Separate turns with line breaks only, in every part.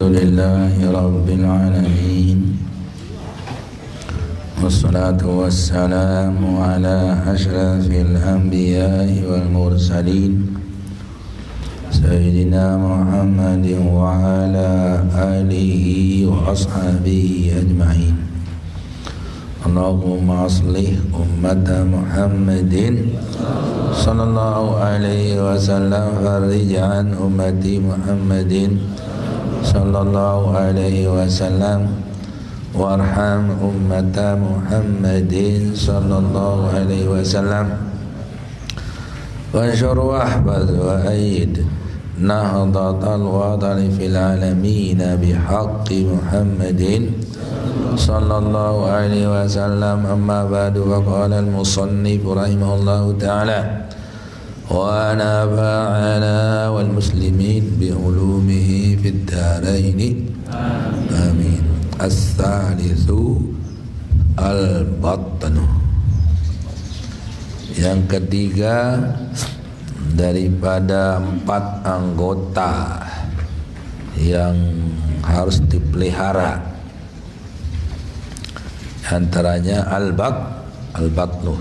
Alhamdulillahi Rabbil Alamin. Wassalatu wassalamu ala ashrafil anbiya'i wal mursalin Sayyidina Muhammadin wa ala alihi wa ashabihi ajma'in. Allahumma aslih ummata Muhammadin sallallahu alaihi wasallam, farij an ummati Muhammadin sallallahu alaihi wasallam, warham ummata Muhammadin sallallahu alaihi wasallam, wansyur wahbaz wa aid nahdatal wadali fil alamin bihaqqi Muhammadin sallallahu alaihi wasallam. Amma ba'du, faqala al-musannif rahimahullahu ta'ala wa nafa'ana wal muslimin bi ulumihi fid darain amin. As-salisu al-batnu, yang ketiga daripada 4 anggota yang harus dipelihara, antaranya al-batnu.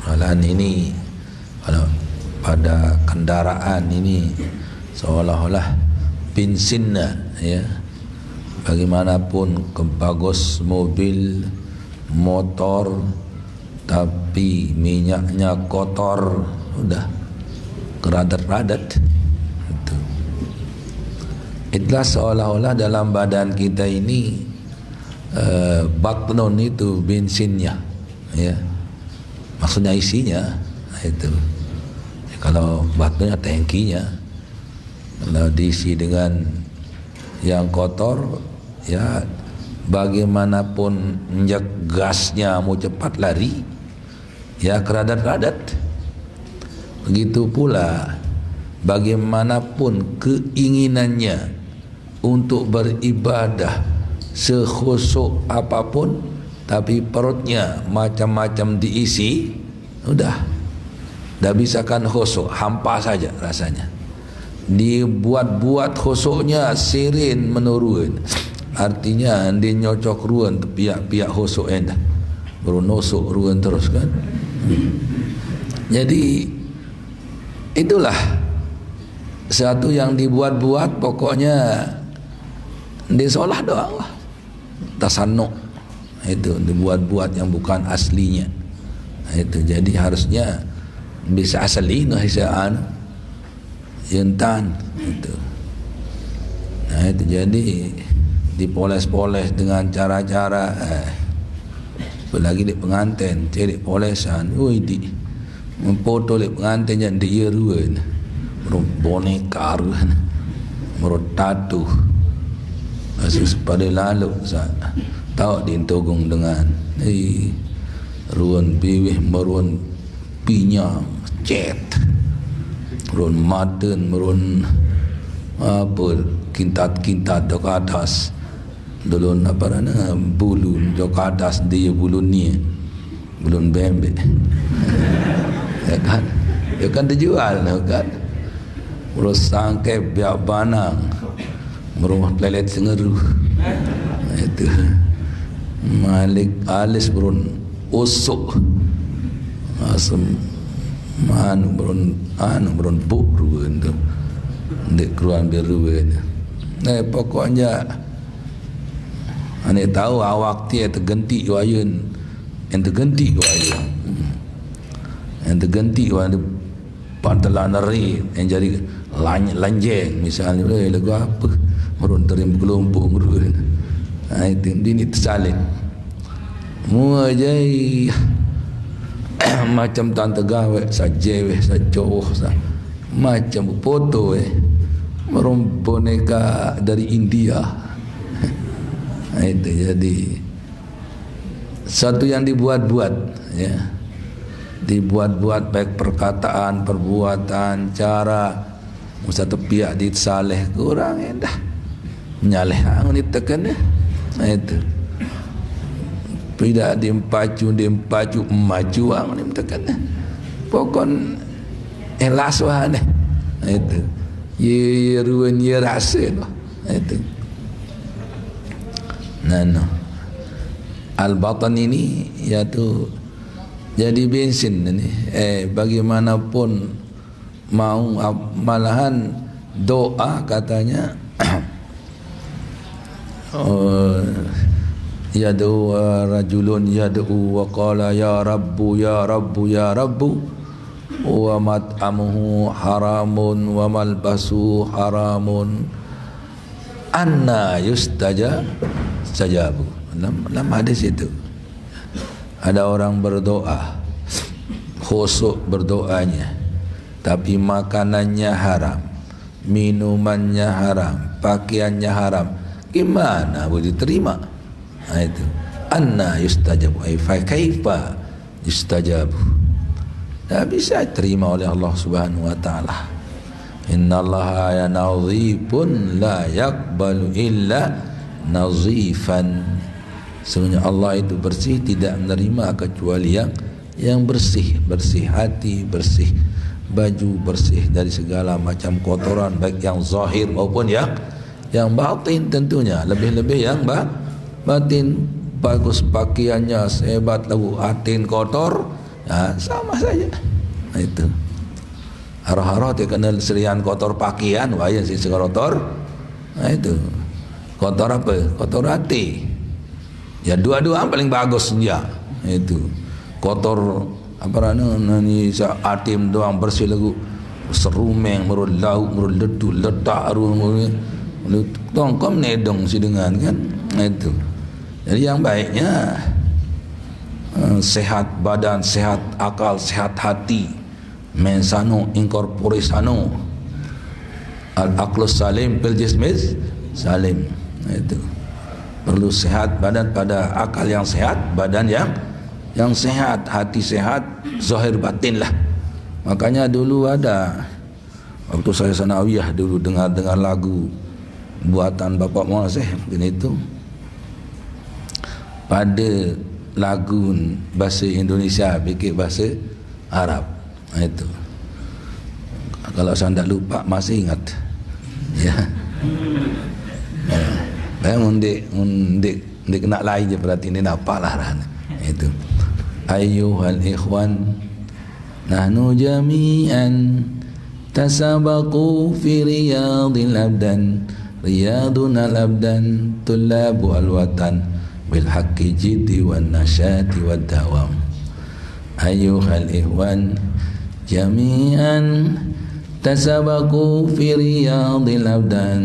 Malahan ini kalau pada kendaraan ini seolah-olah bensinnya, ya, bagaimanapun bagus mobil, motor, tapi minyaknya kotor, udah keradat-radat. Itulah seolah-olah dalam badan kita ini batnon itu bensinnya, ya, maksudnya isinya itu. Kalau batnonnya tangkinya, kalau diisi dengan yang kotor, ya bagaimanapun injak gasnya mau cepat lari, ya keradat-radat. Begitu pula bagaimanapun keinginannya untuk beribadah sekhusyuk apapun, tapi perutnya macam-macam diisi, udah bisa kan khusyuk, hampa saja rasanya. Dibuat-buat khusyuknya sirin menurun, artinya dia nyocok ruan pihak-pihak khusyuk endah berunusuk ruan terus kan. Jadi itulah satu yang dibuat-buat, pokoknya disolah doang lah, tasanuk itu dibuat-buat yang bukan aslinya itu. Jadi harusnya bisa asli nuhisaan yentan itu. Nah itu jadi dipoles-poles dengan cara-cara apalagi di pengantin cari polesan, woi di memfoto di pengantin yang dia ruan merut boneka ruan merut tatu asus pada lalu tahu diintogung dengan ruan biwih meruan pinyang cet merun maten merun apa kintat-kintat dok atas dulun apa nana bulun dok atas dia bulun ni bulun bembe ya kan dijual kan merus sangkai biak banang merumah pelet sengeru itu malik alis merun usuk asam berun buk ruan tu dek keruan beruan. Pokoknya ane tahu awak dia tergenti wayun, yang tergenti pantalan nari yang jadi lanjeng misalnya, lagu apa merun terim gelombong ruan. Itu ini tersalin mua jai macam tante gawe sajeweh sajoh macam foto merum boneka dari India. Itu jadi satu yang dibuat-buat, ya, dibuat-buat baik perkataan, perbuatan, cara. Satu pihak disaleh kurang endah nyaleh angun ditekan ya. Itu tidak dimpacu maju angun ditekan ya. Pokon elas wah itu ye ruan ye rasa itu Al-batan ini yaitu jadi bensin ini. Bagaimanapun mau malahan doa katanya yad'u rajulun yad'u wa qala ya rabbu ya rabbu ya rabbu wa mat'amuhu haramun wa malbasu haramun anna yustajabu. Dalam hadis itu ada orang berdoa, khusyuk berdoanya, tapi makanannya haram, minumannya haram, pakaiannya haram. Gimana boleh diterima? Itu anna yustajabu, fa kaifa yustajabu. Tak bisa terima oleh Allah Subhanahu wa taala. Innallaha yanadhifun la yaqbalu illa nazifan. Sebenarnya Allah itu bersih, tidak menerima kecuali yang bersih, bersih hati, bersih baju, bersih dari segala macam kotoran, baik yang zahir maupun yang batin tentunya. Lebih-lebih yang batin. Bagus pakaiannya, sehebat lagu atin kotor, sama saja. Itu harah-harah dia kena serian kotor pakaian, waya si kotor. Itu kotor apa? Kotor hati. Ya dua-dua paling bagus ya. Itu kotor apa nani atim doang bersih lagu serumeng merul lauk merul ledu letak arung tongkom nedong si dengan kan. Itu jadi yang baiknya sehat badan, sehat akal, sehat hati, mensano incorpore sano, al aqlus salim bil jismis salim. Itu perlu sehat badan pada akal yang sehat, badan yang sehat, hati sehat, zahir batin lah. Makanya dulu ada waktu saya sanawiyah dulu dengar lagu buatan Bapak Muazzeh mungkin itu, pada lagu bahasa Indonesia bikin bahasa Arab. Itu kalau saya tidak lupa masih ingat ya. Undik kena lain je berarti ini nampaklah itu. Ayyuhal ikhwan nahnu jami'an tasabaqu fi riyadil abdan riyaduna labdan tullabu alwatan bil haqqi jiddi wan nasyati wad dawam. Ayyuhal ikhwan jami'an tasabaqu fi riyadil abdan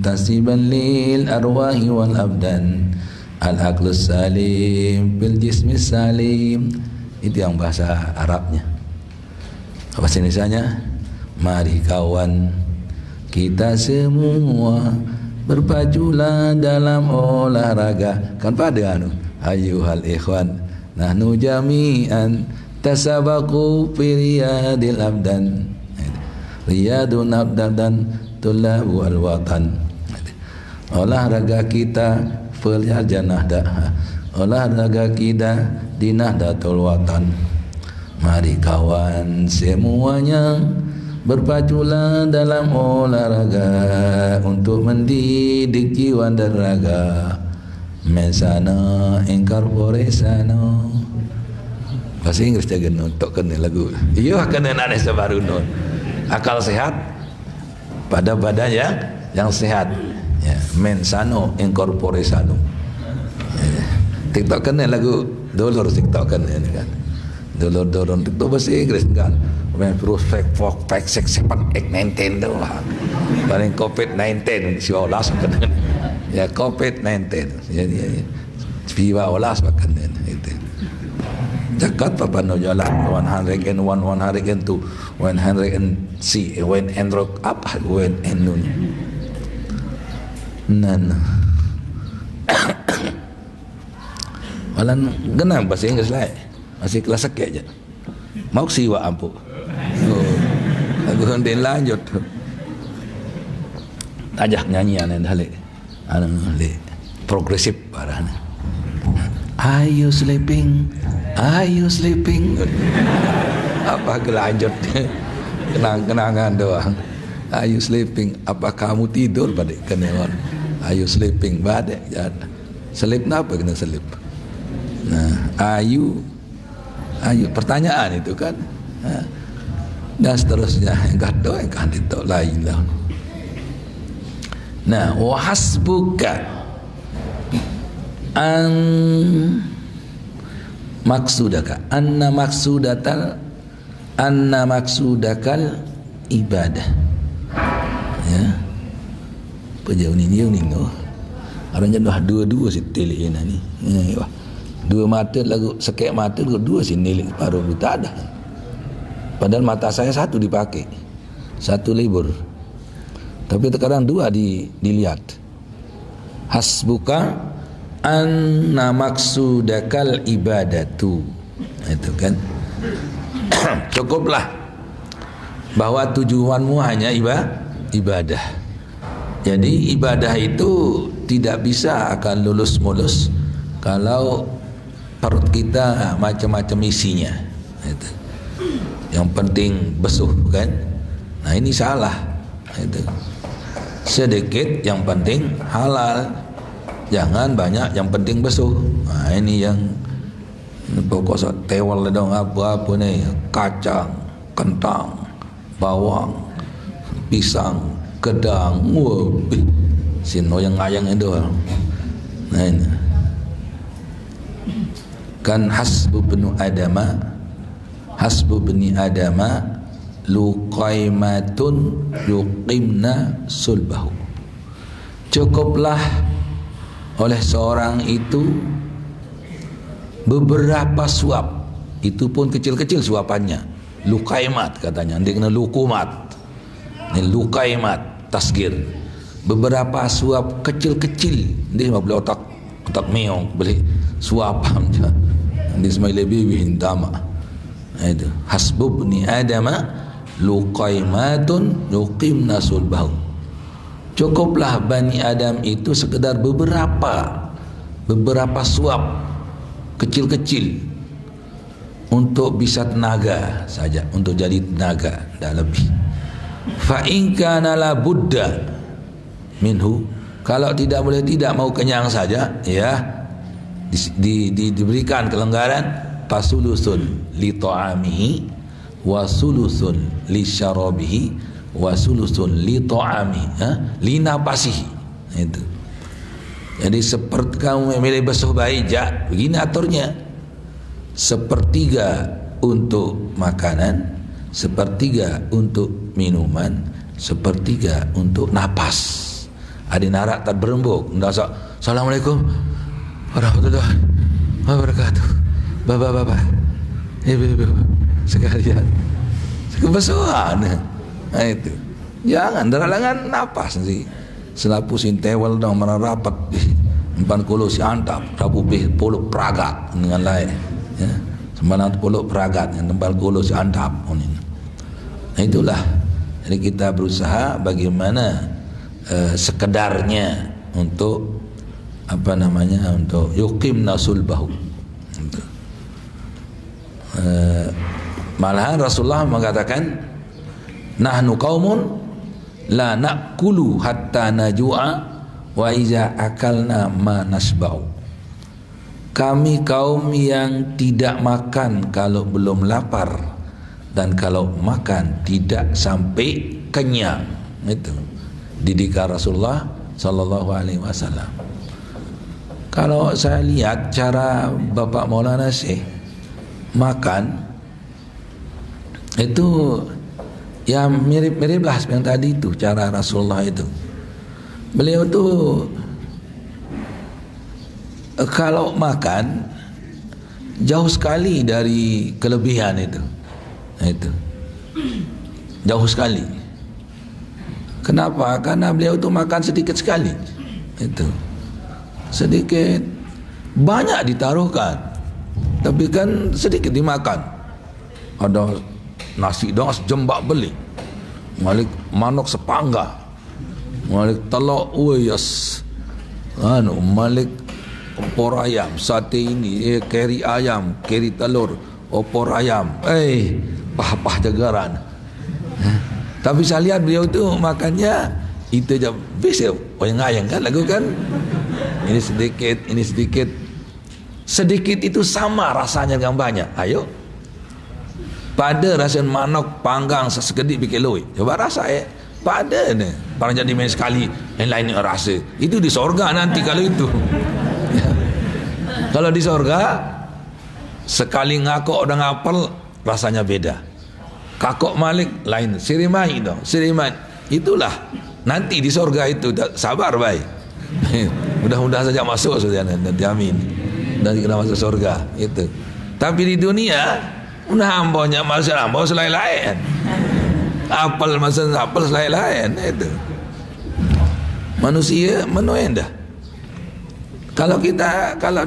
tasiban lil arwahi wal abdan al aqlus salim bil jismi salim. Itu yang bahasa Arabnya. Bahasa Indonesianya, mari kawan kita semua berpaculah dalam olahraga. Kan pada ayyuhal ikhwan nahnu jami'an tasabaqu fi riyadil abdan riyadun abdan tullabu alwatan. Olahraga kita olahraga kita di Nahdlatul Watan. Mari kawan semuanya berpaculah dalam olahraga untuk mendidik jiwa dan raga. Mensana incorpore sano. Bahasa Inggris dia untuk kena lagu. Iya kena ada sebaru non. Akal sehat pada badan yang sehat. Ya, mensano incorpore sano. Ya, TikTok kena lagu dolor TikTok kena ini kan. Dolor TikTok bahasa Inggris kan. When prospect for pack 6 7 8 9 10 tu lah. Paling COVID-19 si olas kena. Ya COVID-19. Jadi viva olas kena itu. Jakat papa no jalan 101 102 100 when and rock up when and nun. Nan. Walan genang bahasa Inggris lah. Masih kelas sekek je. Mau siwa ampu. Lagu hendak lanjut. Ajak nyanyian yang halik. Progresif parahnya. Are you sleeping? Are you sleeping? Apa kelanjut? Kenang-kenangan doang. Are you sleeping? Apa kamu tidur badai kenewan? Are you sleeping? Badai. Selip kenapa kena selip? Nah, ayu pertanyaan itu kan. Dan seterusnya yang kata yang kan itu lain lah. Nah, wa hasbuka an maksudaka anna maksudakal ibadah. Ya. Pejauh ni no. Aranya dah dua si telik ni. Ya. Dua mata lagu sekek mata dua si nilik paruh tak ada. Padahal mata saya satu dipakai, satu libur. Tapi terkadang dua dilihat. Hasbuka anna maksudakal ibadatu. Itu kan. Cukuplah bahwa tujuanmu hanya ibadah. Jadi ibadah itu tidak bisa akan lulus mulus kalau perut kita macam-macam isinya. Itu. Yang penting besuh kan. Nah ini salah. Itu. Sedikit yang penting halal. Jangan banyak yang penting besuh. Nah ini yang pokok tewal dong apa-apa ni, kacang, kentang, bawang, pisang, kedang, sino yang ngayang itu. Nah ini. Kan hasbu bni adama luqaimatun yuqimna sulbahu. Cukuplah oleh seorang itu beberapa suap, itu pun kecil-kecil suapannya. Luqaimat katanya, nanti kena lukumat. Ini luqaimat tasgir. Beberapa suap kecil-kecil. Dia boleh otak meong, boleh suapan je. Nanti semai lebih hintama. Itu hasbubni adama luqaimatun yuqimna sulbahu. Cukuplah Bani Adam itu sekedar beberapa suap kecil-kecil untuk bisa tenaga saja, untuk jadi tenaga, tak lebih. Fa in kana la budda minhu, kalau tidak boleh tidak mau kenyang saja, ya diberikan kelonggaran, fasulusun li ta'amihi wa sulusun li syarabihi wa sulusun li ta'amihi li nafasihi. Itu. Jadi seperti kamu memilih basuh bayi, begini aturnya. Sepertiga untuk makanan, sepertiga untuk minuman, sepertiga untuk napas. Ada narak tak berembuk. Ndak Assalamualaikum warahmatullahi wabarakatuh. Bapak-bapak, ibu-ibu sekalian, kebesuhan. Nah itu. Jangan deralangan napas nanti. Selapu sintewal dong mana rapat empan kulo si antap rapu puluk pragat dengan lain ya sembarang puluk pragat yang tembal kulo si antap. Nah itulah, jadi kita berusaha bagaimana sekedarnya untuk untuk yuqimna sulbahu. Malahan Rasulullah mengatakan nahnu qaumun la na'kulu hatta najua wa iza akalna ma nasba'u. Kami kaum yang tidak makan kalau belum lapar, dan kalau makan tidak sampai kenyang. Itu didikan Rasulullah sallallahu alaihi wasallam. Kalau saya lihat cara Bapak Maulana Syekh makan itu ya mirip-mirip lah yang tadi itu cara Rasulullah itu. Beliau tu kalau makan jauh sekali dari kelebihan itu. Itu jauh sekali. Kenapa? Karena beliau tu makan sedikit sekali. Itu sedikit, banyak ditaruhkan, tapi kan sedikit dimakan. Ada nasi dong jembak beli, malik manok sepangga, malik telok uyas, malik opor ayam, sate ini, keri ayam, keri telur, opor ayam, pah-pah jagaran. Tapi saya lihat beliau itu makannya itu aja, bisa orang ayam kan lagu kan, Ini sedikit, ini sedikit. Sedikit itu sama rasanya dengan banyak. Ayo. Pada rasa manok panggang sekedik bikin loi. Coba rasa pada ni. Barang jadi main sekali, yang lain rasa. Itu di sorga nanti kalau itu. Kalau di sorga, sekali ngakok dan ngapel rasanya beda. Kakok malik lain. Sirimai dong. Sirimai. Itulah. Nanti di sorga itu. Sabar baik. Mudah-mudahan saja masuk saja. Nanti amin. Dan kita masuk sorga. Itu. Tapi di dunia, ambonya masa ambo selain-lain. Apel masa apel selain-lain. Itu. Manusia menuin dah. Kalau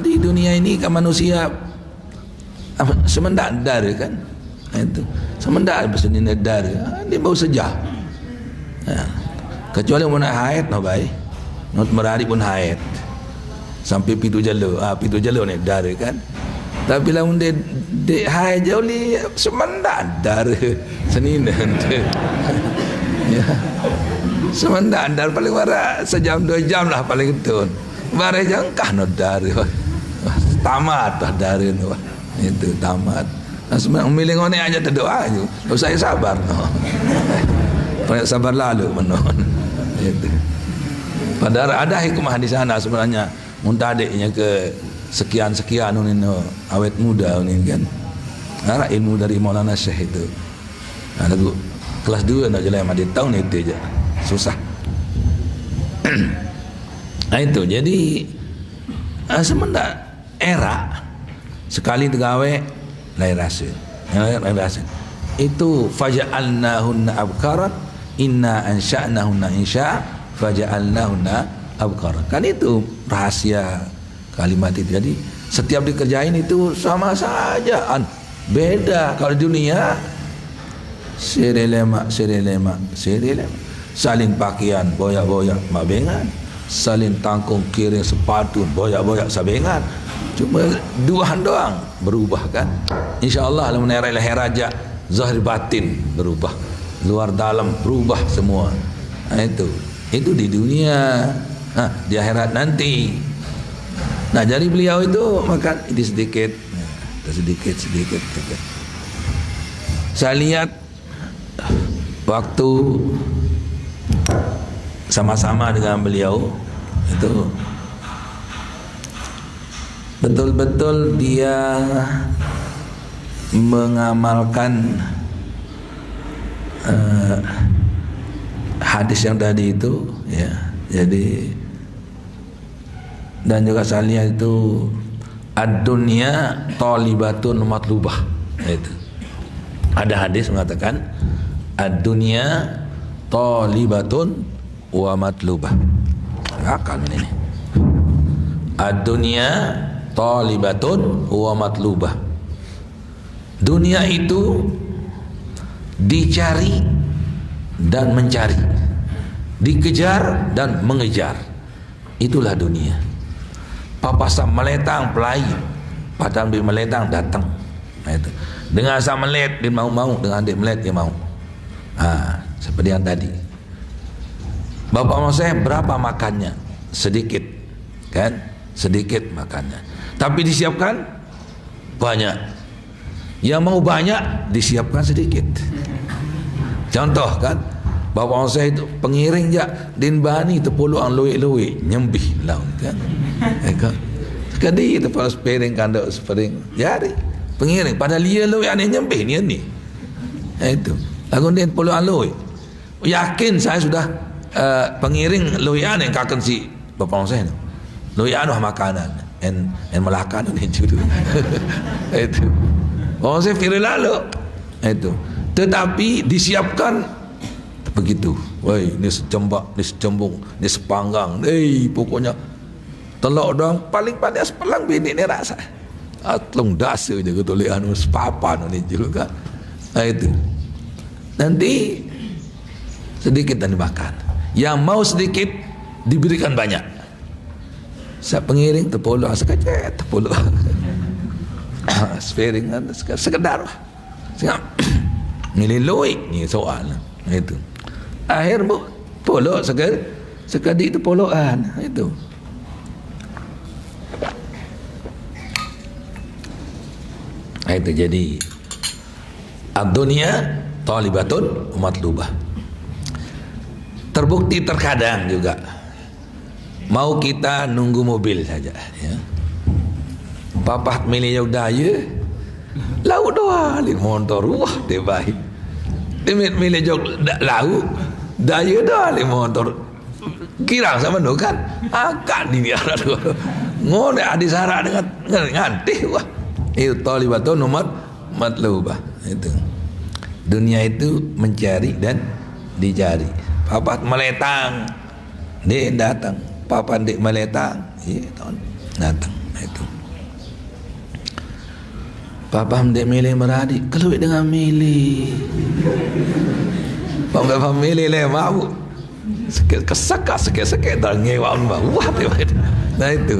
di dunia ini kan manusia semendak dar kan, itu semendak bersenina dar, dia bau sejah. Kecuali mau nak haid, no baik, not merari pun haid, sampai pintu jalur ni dar kan. Tapi lamun dia haid jauh li semendak dar senina. Ya, semendak dar paling marah sejam 2 jam lah paling itu. Barang jangkah no dari tamat dah dari no itu tamat. Sebenarnya milih ngone aja terdoa aja. Saya sabar no. Banyak sabar lalu menon. Itu. Padahal ada hikmah di sana sebenarnya. Muntadiknya ke sekian ini no awet muda ini kan. Arah ilmu dari Maulana Syekh itu. Ada kelas 2 no jalan mati tahun itu aja. Susah. Nah itu jadi semendak era sekali tegawe lain rasa itu faja'alnahunna abkaran inna ansha'nahunna insya faja'alnahunna abkaran kan itu rahasia kalimat itu. Jadi setiap dikerjain itu sama saja beda. Kalau di dunia sirelema saling pakaian boyak-boyak mabengan, saling tangkung kiring sepatu boyak-boyak sabengan. Cuma duaan doang berubah kan. InsyaAllah dalam era lahir raja zahir batin berubah, luar dalam berubah semua. Nah, itu di dunia. Di akhirat nanti. Nah jadi beliau itu makan ini sedikit, sedikit. Saya lihat waktu sama-sama dengan beliau itu betul-betul dia mengamalkan hadis yang tadi itu ya. Jadi dan juga saya lihat itu ad-dunya talibatun matlubah. Itu ada hadis mengatakan ad-dunya talibatun wa matlubah. Akal ini. Ad-dunya talibatun wa matlubah. Dunia itu dicari dan mencari, dikejar dan mengejar. Itulah dunia. Papasa meletang pelai, padahal dia meletang datang. Nah, itu. Dengan asal melet dia mau, dengan dia melet dia mau. Seperti yang tadi. Bapak mau saya berapa makannya? Sedikit, kan? Sedikit makannya. Tapi disiapkan banyak. Yang mau banyak disiapkan sedikit. Contoh kan, bapak saya itu pengiring je din bani tepuluang luik-luik nyembih laun kan. Sekali tepul spering kandok spering jari pengiring pada dia luik ane nyembih ni. Itu. Lagu dia puluhan luik. Yakin saya sudah pengiring luik ane kaken si bapak saya tu. Luik anu makanan en melakan ni judul. Itu. Oh saya firil lalu. Itu. Tetapi disiapkan begitu. Woi, ni secembak, ni secembung, ni sepanggang. Pokoknya telok dong paling padas pelang bini ni rasa. Atlong dasar je ketulik anu sepapan ni juga. Itu. Nanti sedikit dan dimakan. Yang mau sedikit diberikan banyak. Saya pengiring terpuluh sekecet terpuluh. Sparing sekedar lah. Milih loik ni soal itu. Akhir puluk sekali itu puluhan itu. Itu jadi ad-dunya talibatun matlubah. Terbukti terkadang juga mau kita nunggu mobil saja ya. Papat milih jauh daya laut doa li motor wah dia baik. Dia milih jauh laut daya doa li motor kirang sama tu kan akan ini ada tu ngone adi syarat dengan nganti wah itu talibatun matlubah. Itu dunia itu mencari dan dicari. Papat meletang dia datang, papan dia meletang ya, datang. Itu papa hendak milih meradi keluar dengan milih papa milih le mau sekek dan ngewan wah nah itu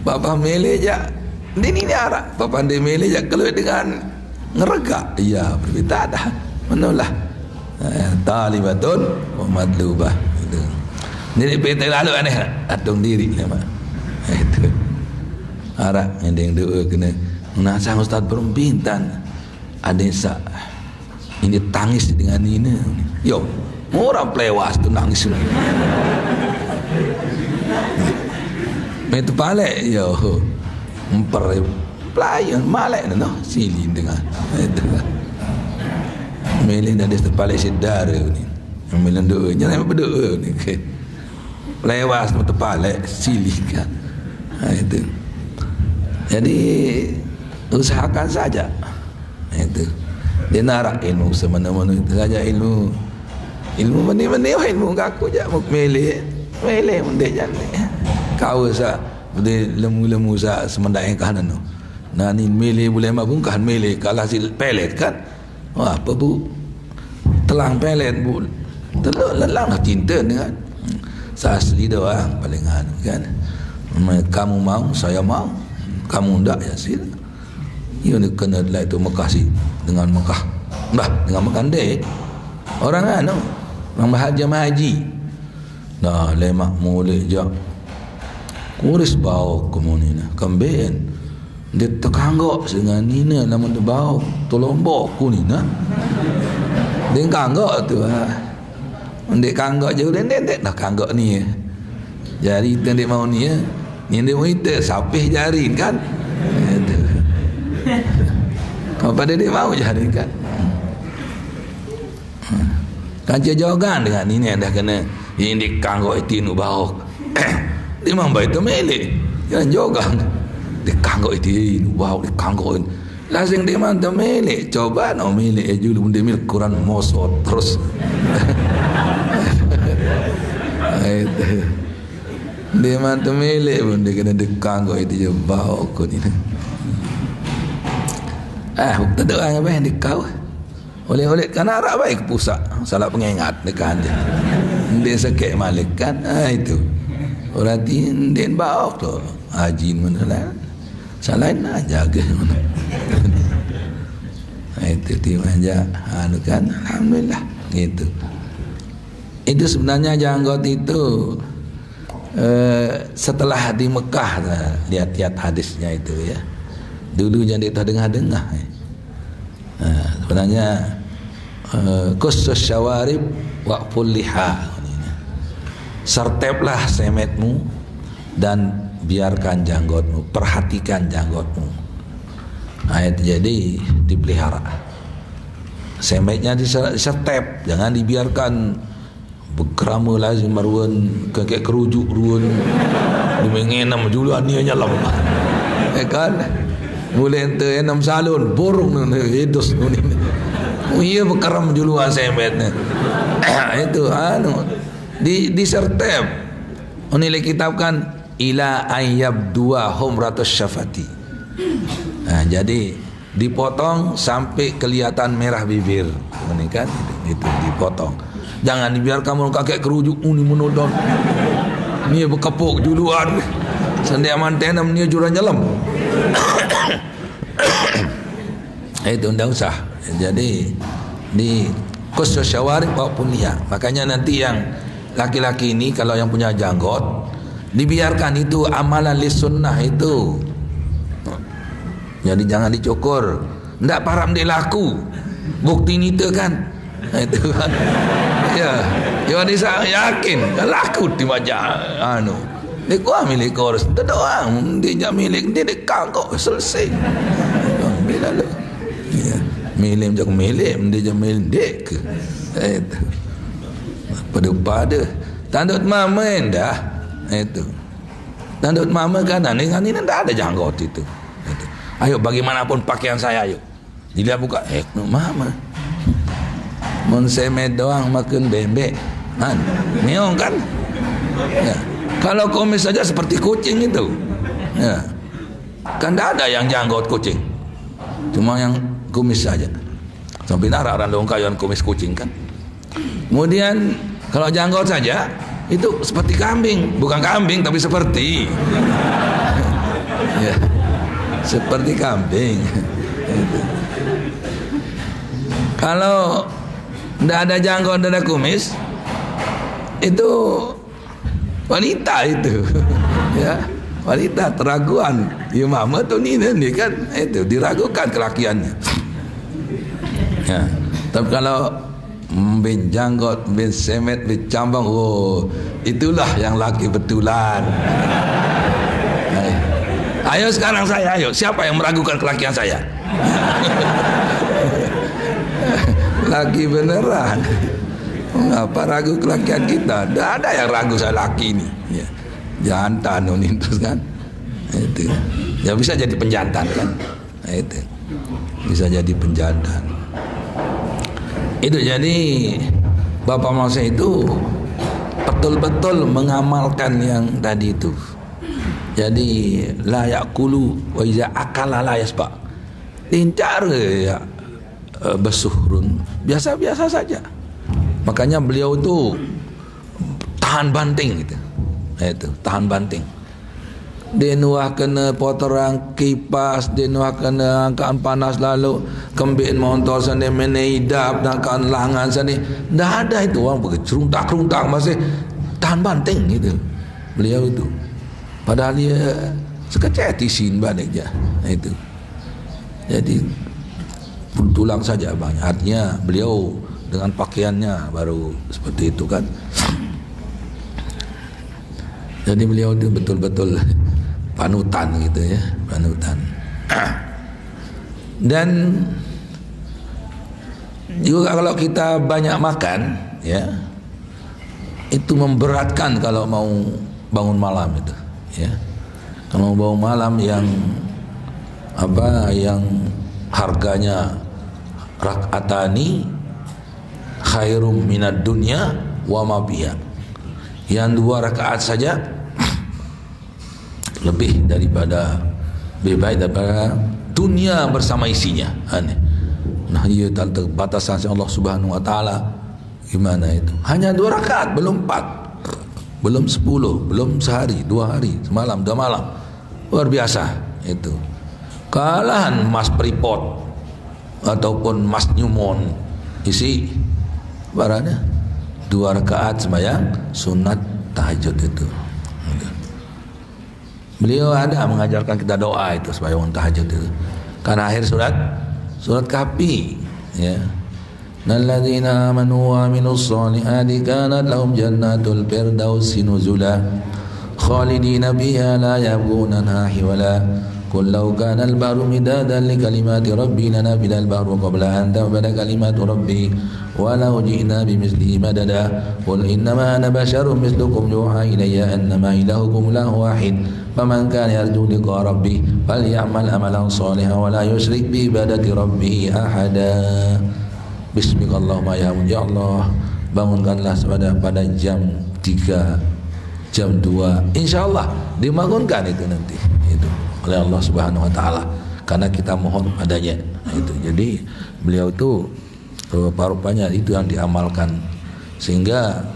papa milih aja ini arah papa hendak milih aja keluar dengan ngerega iya berbeda dah menulah talibatun matlubah. Itu jadi PT lalu aneh atung diri nama itu arah yang doa kena nah sang ustaz berbintan adesa ini tangis dengan ini yo orang pelewas tu nangis itu balik yo emper pelayan malek no sini dengan itu milih dari balik sedar ni milih doa jangan berdoa ni pelewas tu balik silih kan itu jadi usahakan saja itu dia narak ilmu semana-mana itu saja ilmu meni-meni ilmu ngaku je mau milih mendek jane kau sa boleh lemu-lemu sa semendai kanan tu nah ni milih boleh mabungkan milih kalau hasil pelet kan wah apa bu telang pelet bu lelang cinta dengan sa asli doang paling anu kan kamu mau saya mau kamu ndak ya sih ini kena lah itu Mekah sih dengan Mekah dengan Mekah dek orang anu orang bahagia haji nah lemak mulai jak kuris bau kemunina kemben dia terkanggok dengan nina namun dia bau tolombok kunina dia kanggok tu dia kanggok je dia dah kanggok ni jari dia mau ni ni dia mau itu sapih jari kan apa dia mau jadi kan kancah jogan dengan ini anda kena ini kanggok itu nu bau dia mambai itu melek jangan jogan dia kanggok itu nu bau dia kanggok lazim dia mantap melek coba no melek dulu dia melek kurang mosot terus dia mantap melek pun dia kena dia kanggok itu je bau kau ni tak ada orang apa yang dikau oleh-oleh kan arah baik pusat salah pengingat dekat dia sekek malik kan itu orang dia bawa tu haji mana lah salah nak jaga mana itu tiba aja anu kan alhamdulillah gitu itu sebenarnya janggot itu setelah di Mekah lihat-lihat hadisnya itu ya dulu jangan kita dengar-dengar sebenarnya khusus syawarib waqful liha serteplah semetmu dan biarkan janggotmu perhatikan janggotmu itu jadi dipelihara semetnya disertep jangan dibiarkan berkerama lazim maruan kakek kerujuk ruan dimengenam juluan dia nyalam kan boleh ente enam salon borong hidos ni iya berkeram juluan semetnya itu anu di sertep nilai kitab kan ila ayyab dua humratus syafati jadi dipotong sampai kelihatan merah bibir ini kan itu dipotong jangan dibiarkan kamu kakek kerujuk ni menodon ni berkepuk juluan sendia mantenam ni jurang nyelam itu ndak usah jadi di khusus syawarib maupun liha makanya nanti yang laki-laki ini kalau yang punya janggot dibiarkan itu amalan li sunnah itu jadi jangan dicukur ndak param dia laku. Bukti ni tu kan. Itu kan. Ya, yo ni saya yakin laku di wajah anu. Dia kuah milik korus. Tak doang dia milik dia dekat kok selesai. Bila lu. Ya, milik je milik dia je milik ke. Itu. Pada tanduk mama dah. Itu. Tanduk mama kanan ni tak ada janggut itu. Itu. Ayo bagaimanapun pakaian saya ayo. Dia buka mama. Mun semet doang makan bebek. Han, meong kan? Ya. Kalau kumis saja seperti kucing itu. Ya. Kan tak ada yang janggut kucing. Cuma yang kumis saja. Sampai narak orang dongkayan kumis kucing kan. Kemudian kalau janggut saja itu seperti kambing, bukan kambing tapi seperti. Ya. Seperti kambing. Kalau tidak ada janggut, tidak ada kumis, itu wanita itu. Ya, wanita teraguan. Ya mama tu ni kan itu diragukan kelakiannya. Ya, tapi kalau bin janggut, bin semet, bin cambang, oh itulah yang laki betulan. Ayo sekarang saya, ayo siapa yang meragukan kelakian saya? Laki beneran. Apa ragu kelakian kita? Tidak ada yang ragu saya laki ini. Ya. Jantan ini terus kan. Itu. Ya bisa jadi penjantan kan. Itu. Bisa jadi penjantan. Itu jadi Bapak Masa itu betul-betul mengamalkan yang tadi itu. Jadi la yaqulu wa iza akala la yasba. Tincar ya besuhrun, biasa-biasa saja. Makanya beliau itu tahan banting gitu. Itu, tahan banting. Dia nuah kena potorang kipas, dia nuah kena angkaan panas lalu kembin motor sana meneidap dan angkaan langan sana. Dah ada itu orang berkeruntak-keruntak masih tahan banting gitu. Beliau itu. Padahal dia sekecil tisin balik je. Itu. Jadi tulang saja banyak. Artinya beliau dengan pakaiannya baru seperti itu kan. Jadi beliau itu betul-betul panutan gitu ya, panutan. Dan juga kalau kita banyak makan ya, itu memberatkan kalau mau bangun malam itu ya. Kalau mau bangun malam yang yang harganya rak'atani khairum minad dunya wa ma biha. Yang 2 rakaat saja lebih baik daripada dunia bersama isinya. Nah, ia tak batasan Allah Subhanahu wa taala. Gimana itu? Hanya 2 rakaat, belum 4. Belum 10, belum sehari, 2 hari, semalam, 2 malam. Luar biasa itu. Kalahan Mas Pripot ataupun Mas Newmont isi barangnya 2 rakaat sembahyang sunat tahajud itu. Beliau ada mengajarkan kita doa itu sembahyang tahajud itu. Karena akhir surat Kahfi ya. Alladzina amanu wa amilus solihati kanat lahum jannatul firdausi nuzula khalidina biha la yabghuna hiwala. قل لو كان البحر مدادا لكلمات ربي لنفد البحر قبل أن تنفد كلمات ربي ولو جئنا بمثله مددا قل إنما أنا بشر مثلكم يوحى إلي أنما إلهكم إله واحد فمن كان يرجو لقاء ربه فليعمل عملا صالحا ولا يشرك بعبادة ربه أحدا. Bismika Allahumma ya Allah, bangunkanlah pada jam 3, jam 2, insyaallah dibangunkan itu nanti itu oleh Allah Subhanahu wa taala karena kita mohon padanya itu. Jadi beliau itu rupa-rupanya itu yang diamalkan sehingga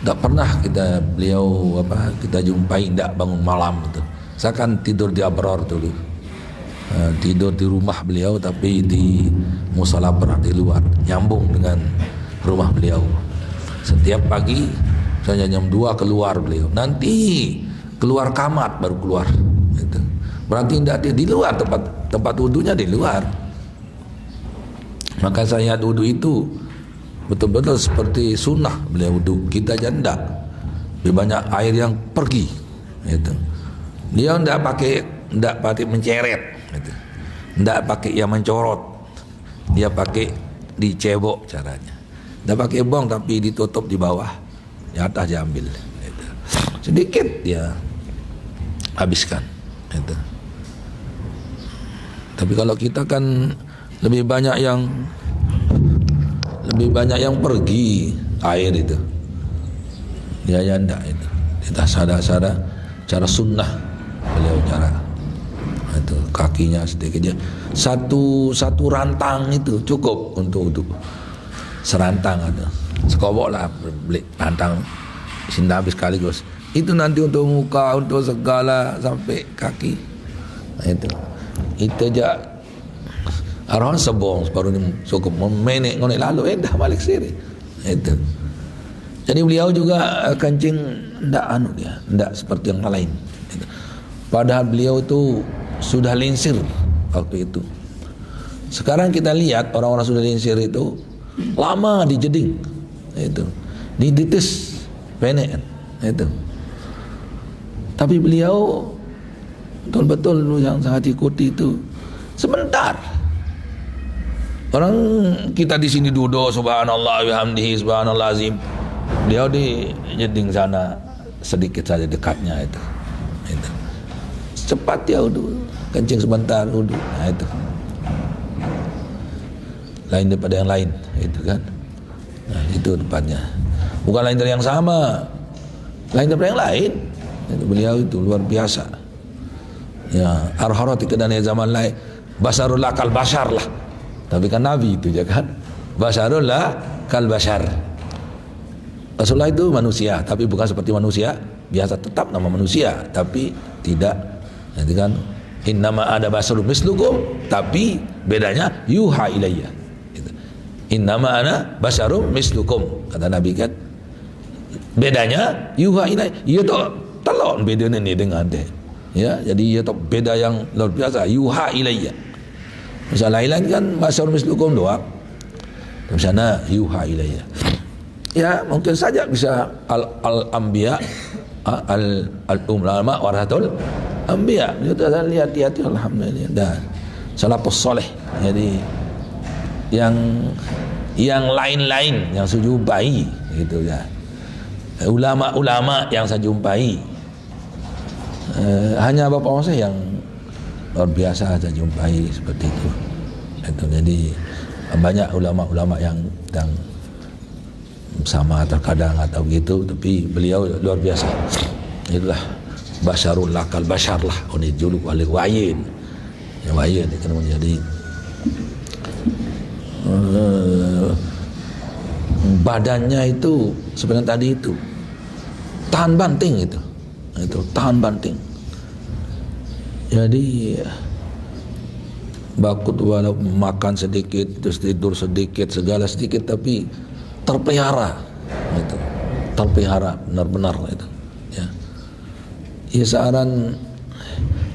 tak pernah beliau kita jumpai tidak bangun malam itu. Saya kan tidur di Abror dulu, tidur di rumah beliau tapi di musala berat di luar nyambung dengan rumah beliau. Setiap pagi saya jam 2 keluar beliau, nanti keluar kamat baru keluar itu. Berarti tidak di luar tempat wudunya di luar Maka saya wudhu itu betul-betul seperti sunnah beliau wudhu. Kita aja enggak. Lebih banyak air yang pergi. Gitu. Dia enggak pakai menceret. Gitu. Enggak pakai yang mencorot. Dia pakai dicebok caranya. Enggak pakai bong tapi ditutup di bawah. Di atas dia ambil. Gitu. Sedikit dia habiskan. Gitu. Tapi kalau kita kan lebih banyak yang pergi air itu. Dia enggak itu. Kita sadar cara sunnah beliau cara itu kakinya sedikit aja. Satu rantang itu cukup untuk wudhu. Serantang ada. Sekobok lah beli rantang. Sini habis sekaligus. Itu nanti untuk muka, untuk segala sampai kaki. Itu aja. Arahan sebong separuh ni cukup memenek ngonek lalu dah balik sini. Itu. Jadi beliau juga kencing ndak seperti yang lain. Itu. Padahal beliau itu sudah linsir waktu itu. Sekarang kita lihat orang-orang sudah linsir itu lama dijeding. Itu. Diditis pendek itu. Tapi beliau betul-betul yang sangat ikuti itu sebentar. Orang kita di sini duduk subhanallah bihamdihi subhanallah azim. Beliau di jeding sana sedikit saja dekatnya itu. Cepat ya wudhu, kencing sebentar wudhu. Nah itu. Lain daripada yang lain, itu kan. Nah, itu tempatnya. Bukan lain dari yang sama. Lain daripada yang lain. Itu beliau itu luar biasa. Ya, arharati kedana zaman lain basarul kal bashar lah. Tapi kan Nabi itu ya kan. Basarul kal bashar. Rasulullah itu manusia, tapi bukan seperti manusia biasa, tetap nama manusia, tapi tidak. Nanti kan innama ada basarun mislukum, tapi bedanya yuha ilayya. Gitu. Innama ana basarun mislukum, kata Nabi kan. Bedanya yuha ilayya. Iya toh telon bedanya ni dengan dia. Ya, jadi iya toh beda yang luar biasa, yuha ilayya. Misal lain kan basarun mislukum doang. Di sana yuha ilayya. Ya mungkin saja bisa al-anbiya al-ulama warahatul anbiya. Kita lihat alhamdulillah dan salafus saleh. Jadi yang lain-lain yang saya jumpai gitu ya. Ulama-ulama yang saya jumpai hanya Bapak saya yang luar biasa saya jumpai seperti itu. Jadi banyak ulama-ulama yang sama terkadang atau gitu, tapi beliau luar biasa. Itulah basyarul lakal basyar lah, ini juluk oleh wayin. Ya wayin itu kan menjadi badannya itu sebenarnya tadi itu tahan banting itu tahan banting. Jadi bakut walau makan sedikit terus tidur sedikit segala sedikit tapi terpelihara itu, terpelihara benar-benar itu ya. Ya saran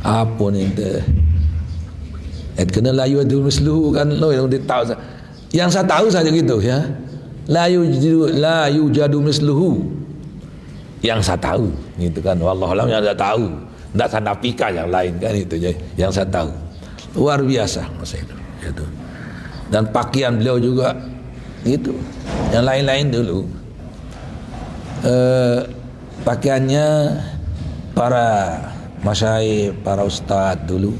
apa nih kena layu adul misluhu kan lo yang tahu, yang saya tahu saja gitu ya, layu jadu misluhu yang saya tahu gitu kan, wallahu alam yang saya tahu, tidak saya nafikan yang lain kan itu yang saya tahu luar biasa masa itu gitu. Dan pakaian beliau juga gitu. Yang lain-lain dulu pakaiannya para masyayikh, para ustadz dulu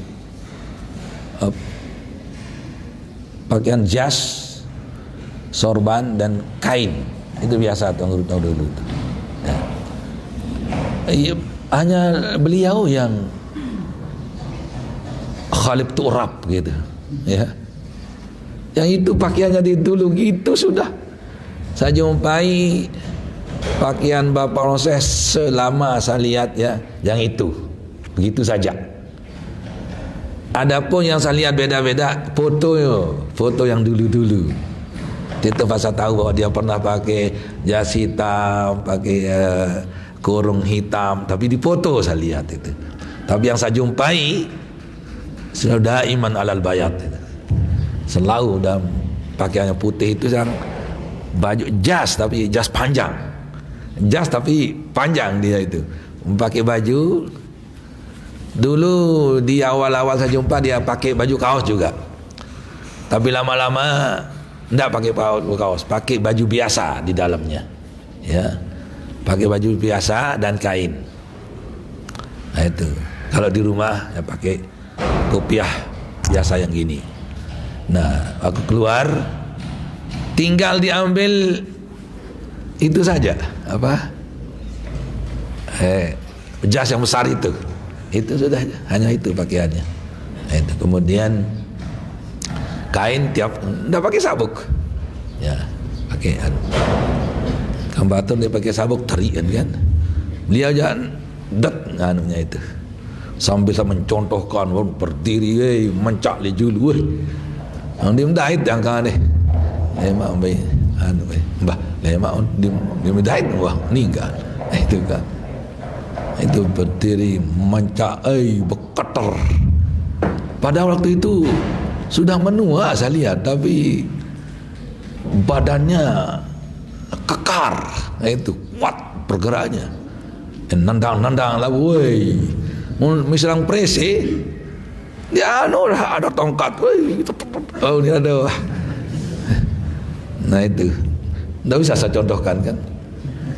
pakaian jas, sorban dan kain itu biasa tahun dulu. Ya. Hanya beliau yang khalif turab gitu ya. Yang itu pakaiannya di dulu gitu sudah. Saya jumpai pakaian Bapak Roses selama saya lihat ya, yang itu begitu saja. Adapun yang saya lihat beda-beda foto yang dulu-dulu. Itu saya tahu bahwa dia pernah pakai jas hitam, pakai kurung hitam, tapi di foto saya lihat itu. Tapi yang saya jumpai sudah iman alal bayat itu. Selalu dalam pakaiannya putih itu sekarang baju jas tapi jas panjang, jas tapi panjang dia itu pakai baju. Dulu di awal-awal saya jumpa dia pakai baju kaos juga, tapi lama-lama tidak pakai kaos, pakai baju biasa di dalamnya, ya, pakai baju biasa dan kain. Nah itu kalau di rumah ya pakai kopiah biasa yang gini. Nah aku keluar tinggal diambil itu saja apa jas yang besar itu sudah, hanya itu pakaiannya. Nah, itu kemudian kain tiap tidak pakai sabuk, ya pakai Kang Batur dia pakai sabuk terian kan, beliau jangan anunya itu sambil saya mencontohkan berdiri mencak lejulu yang dia mendait yang kan deh lemak mbah lemak dia mendait wah meninggal itu kan, itu berdiri mencak berketer. Pada waktu itu sudah menua saya lihat, tapi badannya kekar, itu kuat bergeraknya, nendang lah woi, misalnya prese dia ada tongkat, woi, oh ini ada, nah itu, tidak bisa saya contohkan kan,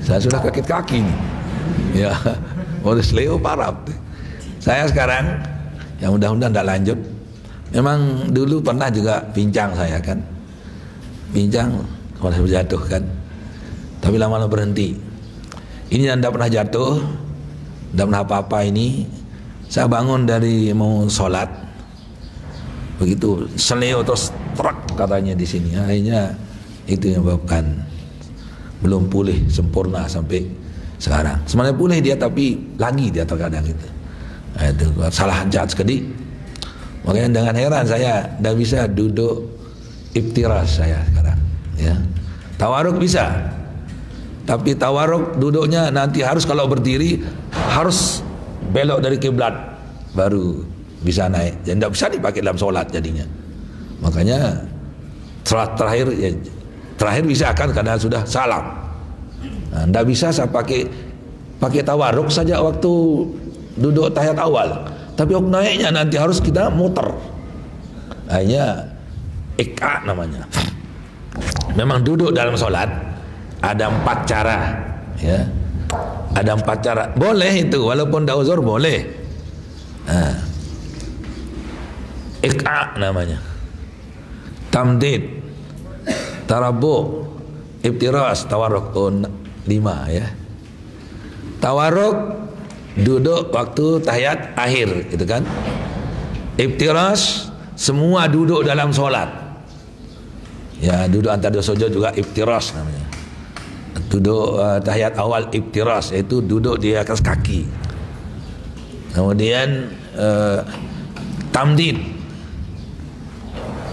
saya sudah kaki nih, ya, udah seleo parah. Saya sekarang, yang mudah-mudahan tidak lanjut. Memang dulu pernah juga pincang saya kan, pincang kalau saya berjatuh kan, tapi lama-lama berhenti. Ini yang tidak pernah jatuh, tidak pernah apa-apa ini. Saya bangun dari mau sholat, begitu seleo terus truk katanya di sini. Akhirnya itu yang menyebabkan belum pulih sempurna sampai sekarang. Sebenarnya pulih dia tapi lagi dia terkadang itu. Nah, itu salah jahat sekali. Makanya dengan heran saya tidak bisa duduk iftiras saya sekarang, ya. Tawaruk bisa, tapi tawaruk duduknya nanti harus kalau berdiri harus belok dari kiblat baru bisa naik. Dan tidak bisa dipakai dalam sholat jadinya. Makanya terakhir bisa kan karena sudah salam. Nah, tidak bisa saya pakai tawaruk saja waktu duduk tahiyat awal. Tapi waktu naiknya nanti harus kita muter. Hanya ik'a namanya. Memang duduk dalam sholat ada 4 cara, ya. Ada 4 cara. Boleh itu, walaupun tidak uzur boleh. Nah, ik'a namanya. Tamdid, tarabu, iftiras, tawarruk. 5 ya. Tawarruk duduk waktu tahiyat akhir gitu kan. Iftiras semua duduk dalam solat, ya, duduk antara 2 sujud juga iftiras namanya. Duduk tahiyat awal iftiras, yaitu duduk di atas kaki. Kemudian tamdid,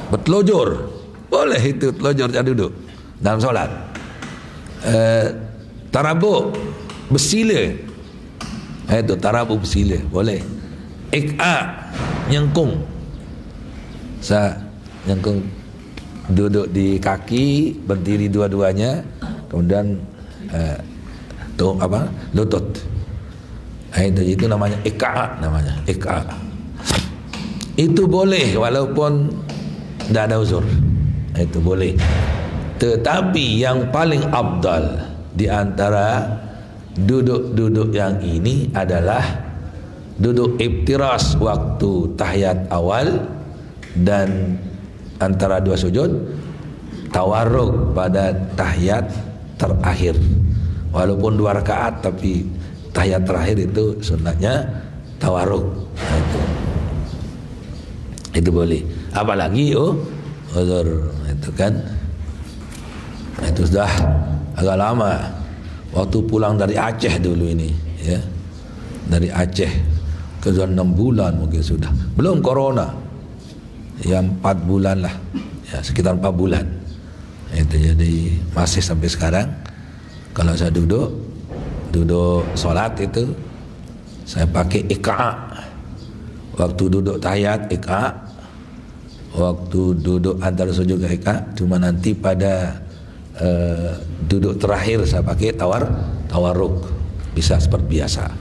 bertelujur, boleh itu telujur jangan duduk dalam solat. Tarabu, bersila, itu tarabu bersila boleh. Ik'a, nyengkung, nyengkung duduk di kaki, berdiri dua-duanya, kemudian lutut. Itu namanya ik'a, namanya ik'a. Itu boleh walaupun tidak ada uzur, itu boleh. Tetapi yang paling afdal di antara duduk-duduk yang ini adalah duduk iftiras waktu tahiyat awal dan antara 2 sujud, tawarruk pada tahiyat terakhir. Walaupun 2 rakaat tapi tahiyat terakhir itu sunnahnya tawarruk. Itu boleh. Apalagi uzur itu kan. Itu sudah agak lama. Waktu pulang dari Aceh dulu ini, ya, dari Aceh ke 6 bulan mungkin sudah, belum corona, ya 4 bulan lah, ya sekitar 4 bulan. Itu jadi masih sampai sekarang. Kalau saya duduk sholat itu saya pakai ik'a. Waktu duduk tahiyat ik'a, waktu duduk antara sujud ke ikat, cuma nanti pada duduk terakhir saya pakai tawarruk, bisa seperti biasa.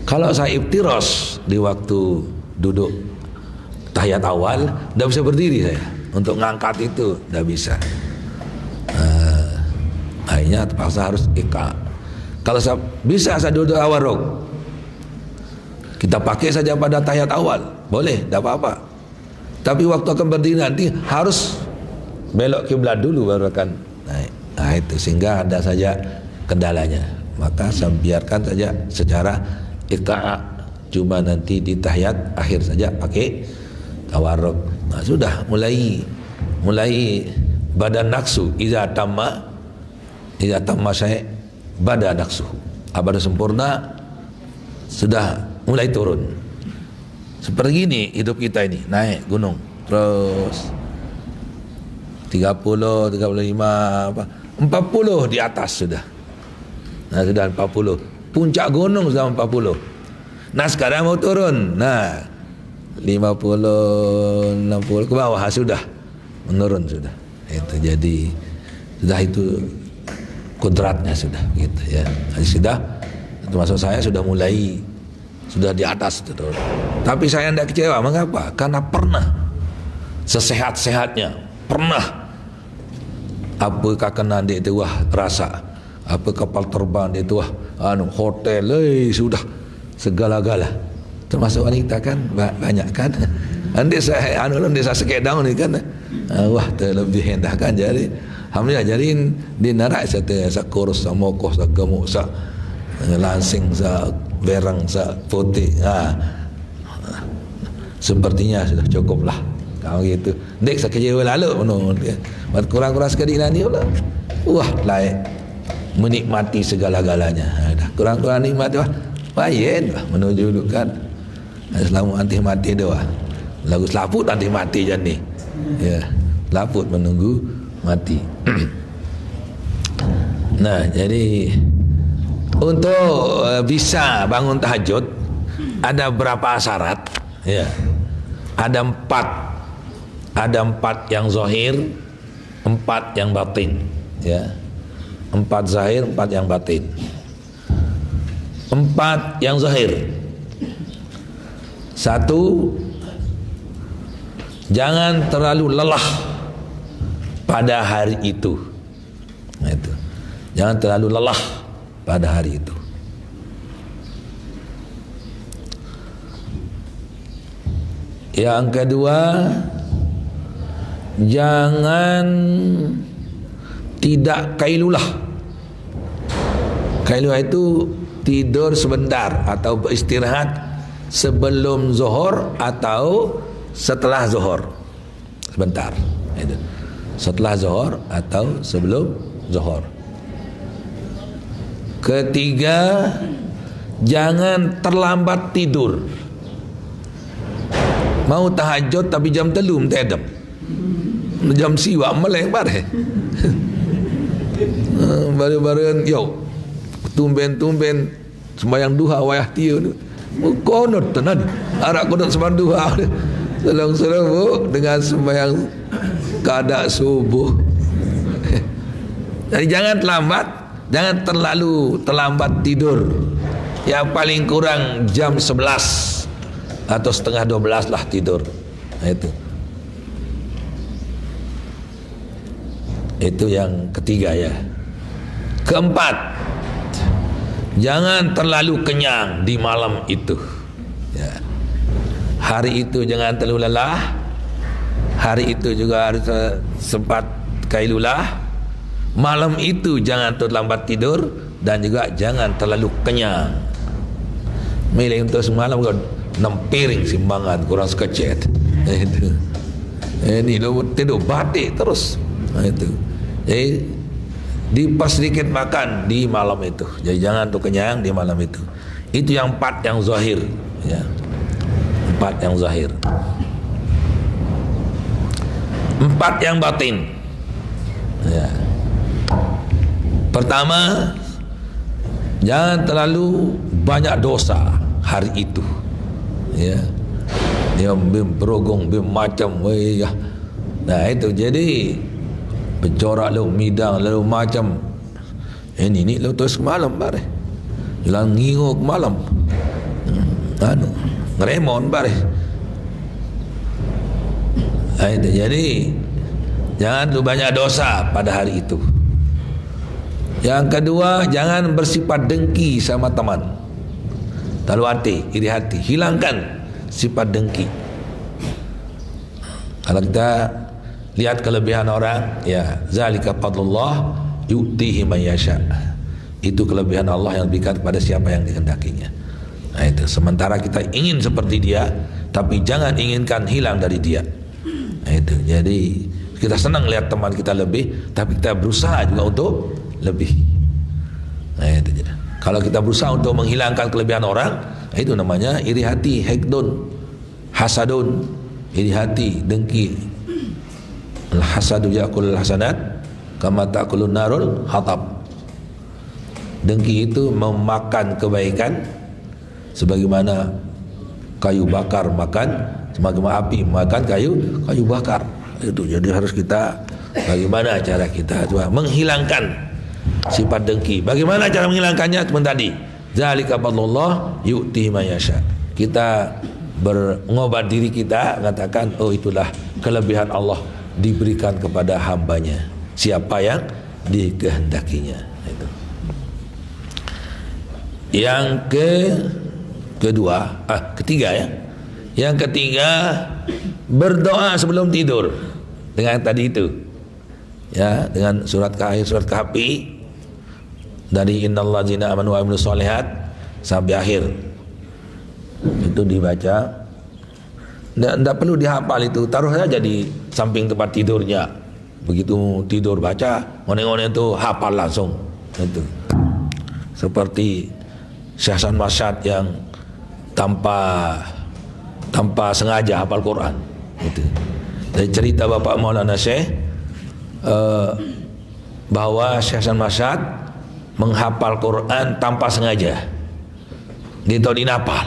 Kalau saya iftiros di waktu duduk tahiyat awal, tidak bisa berdiri saya untuk ngangkat itu, tidak bisa. Akhirnya terpaksa harus ikat. Kalau bisa saya duduk tawarruk, kita pakai saja pada tahiyat awal, boleh, tidak apa-apa. Tapi waktu akan berdiri nanti harus belok kiblat dulu baru akan naik. Nah itu, sehingga ada saja kendalanya. Maka saya biarkan saja secara iqa', cuma nanti di tahiyat akhir saja pakai tawarruk. Nah sudah mulai badan naksu iza tamma saya badan naksu, abad sempurna sudah mulai turun. Seperti ini hidup kita ini, naik gunung terus 30, 35, 40 di atas sudah. Nah sudah 40, puncak gunung sudah 40. Nah sekarang mau turun, nah 50, 60 ke bawah sudah menurun sudah. Itu jadi sudah, itu kodratnya sudah gitu ya. Jadi sudah, termasuk saya sudah mulai, sudah di atas itu. Tapi saya tidak kecewa. Mengapa? Karena pernah sesehat-sehatnya, pernah apa kakanan dia itu wah rasa, apa kapal terbang dia itu wah hotel, sudah segala-gala. Termasuk wanita kan banyak kan. Andi saya sekit down ni kan, wah terlebih hendak kan. Jadi alhamdulillah, jadi di narak saya kurus, saya mokoh, saya gemuk, saya langsing, saya berang, saya putih. Sepertinya sudah cukup lah kalau gitu. Dek saya kecewa lalu kurang-kurang sekali nanti pula. Wah layak menikmati segala-galanya. Kurang-kurang nikmat wah bayen menuju kan selamat anti mati doa. Lagu selaput anti mati jani. Ya, laput menunggu mati. Nah, jadi untuk bisa bangun tahajud ada berapa syarat? Ya, ada 4 yang zahir, 4 yang batin. Ya, 4 zahir, 4 yang batin. 4 yang zahir. 1, jangan terlalu lelah pada hari itu. Nah, itu. Jangan terlalu lelah pada hari itu. Yang kedua, jangan tidak kailulah. Kailulah itu tidur sebentar atau beristirahat sebelum zuhur atau setelah zuhur sebentar. Itu. Setelah zuhur atau sebelum zuhur. Ketiga, jangan terlambat tidur. Mau tahajud tapi jam 3 tedap. Jam siwak meleng bare. Baru-baru yo tumben-tumben sembahyang duha wayah tiu. Konot tenan. Arak konot sembahyang duha. Selong-selong dengan sembahyang kada subuh. Jadi jangan terlambat, jangan terlalu terlambat tidur. Yang paling kurang jam 11 atau setengah 12 lah tidur. Nah, itu yang ketiga ya. Keempat, jangan terlalu kenyang di malam itu ya. Hari itu jangan terlalu lelah. Hari itu juga harus sempat kailulah. Malam itu jangan terlambat tidur. Dan juga jangan terlalu kenyang. Milih untuk semalam 6 piring simbangan kurang sekecet. Itu. Ini lo tidur batik terus. Itu. Jadi dipas sedikit makan di malam itu. Jadi jangan tuh kenyang di malam itu. Itu yang 4 yang zahir. Ya. 4 yang zahir. 4 yang batin. Ya. Pertama, jangan terlalu banyak dosa hari itu. Ya. dia berogong macam ya. Nah itu jadi bercorak lalu midang lalu macam ini lalu terus ke malam bare jalan ngingo ke malam ngeremon bare. Nah itu jadi jangan lu banyak dosa pada hari itu. Yang kedua, jangan bersifat dengki sama teman. Talu hati, iri hati, hilangkan sifat dengki. Kalau kita lihat kelebihan orang, ya zalika fadlullah yu'tihi man yasha. Itu kelebihan Allah yang diberikan kepada siapa yang dikehendakinya. Nah itu, sementara kita ingin seperti dia, tapi jangan inginkan hilang dari dia. Nah itu, jadi kita senang lihat teman kita lebih, tapi kita berusaha juga untuk lebih. Nah itu. Kalau kita berusaha untuk menghilangkan kelebihan orang, itu namanya iri hati, hekdon, hasadun, iri hati, dengki. Al-hasadu ya'kulul hasanat kama ta'kulun narul hatab. Dengki itu memakan kebaikan sebagaimana kayu bakar makan, sebagaimana api makan kayu bakar. Itu jadi harus kita, bagaimana cara kita coba menghilangkan sifat dengki. Bagaimana cara menghilangkannya? Seperti tadi, zalika fadlullah yu'tihi man yasha. Kita mengobat diri kita, mengatakan oh itulah kelebihan Allah diberikan kepada hambanya, siapa yang dikehendakinya. Itu. Yang ketiga ya. Yang ketiga, berdoa sebelum tidur dengan tadi itu. Ya, dengan surat Kahfi dari innallazina amanu wa amilus solihat sampai akhir. Itu dibaca. Tidak perlu dihafal itu, taruh saja di samping tempat tidurnya. Begitu tidur baca, ngone-ngone itu hafal langsung. Itu. Seperti Syekh Hasan Masyad yang tanpa sengaja hafal Quran. Itu. Dari cerita Bapak Maulana Syekh bahwa Syekh Hasan Masyad menghafal Quran tanpa sengaja. Dia tahu dinapal,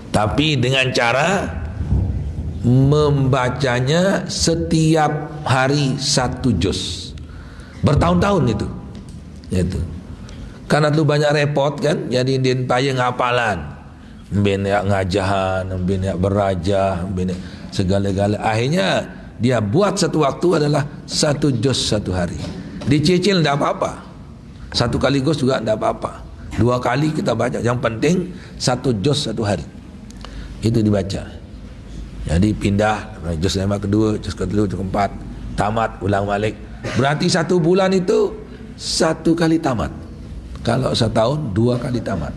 tapi dengan cara membacanya setiap hari 1 juz, bertahun-tahun itu. Karena itu banyak repot kan, jadi dia payah ngapalan, benak ngajahan, benak beraja, benak segala-gala. Akhirnya dia buat satu waktu adalah 1 juz 1 hari. Dicicil tidak apa-apa, 1 kali juz juga tidak apa-apa, 2 kali kita baca. Yang penting 1 juz 1 hari itu dibaca. Jadi pindah juz yang kedua, juz kedua, juz keempat, tamat, ulang balik. Berarti 1 bulan itu 1 kali tamat. Kalau setahun 2 kali tamat,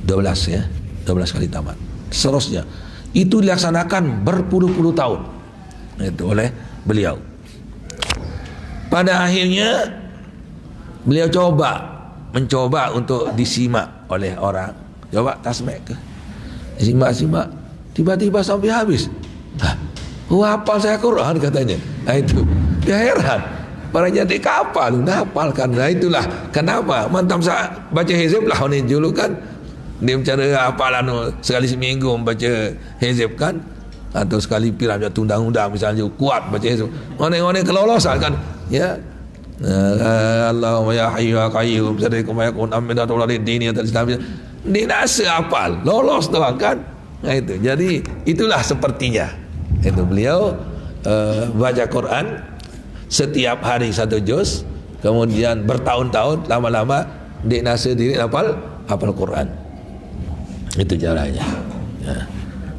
12 ya, 12 kali tamat. Seterusnya itu dilaksanakan berpuluh-puluh tahun itu oleh beliau. Pada akhirnya beliau mencoba untuk disimak oleh orang. Coba tasmek ke simak, tiba-tiba sampai habis. Hafal saya Quran katanya. Nah itu dia heran. Para jadi kapal, hafalkan. Nah itulah kenapa mantap saya baca hizib lah ini dulu kan. Dia bicara hafalan sekali seminggu membaca hizib kan, atau sekali pirang undang-undang misalnya kuat baca hizib. Ngone-ngone kelolosan kan. Ya. Allahumma ya hayyu ya qayyum sadikum wa yakun amina tawladin dini atal Islam. Dia nasa hafal, lolos doang kan. Nah itu. Jadi itulah sepertinya. Itu beliau baca Quran setiap hari 1 juz, kemudian bertahun-tahun, lama-lama dia nasa diri hafal Quran. Itu caranya. Ya.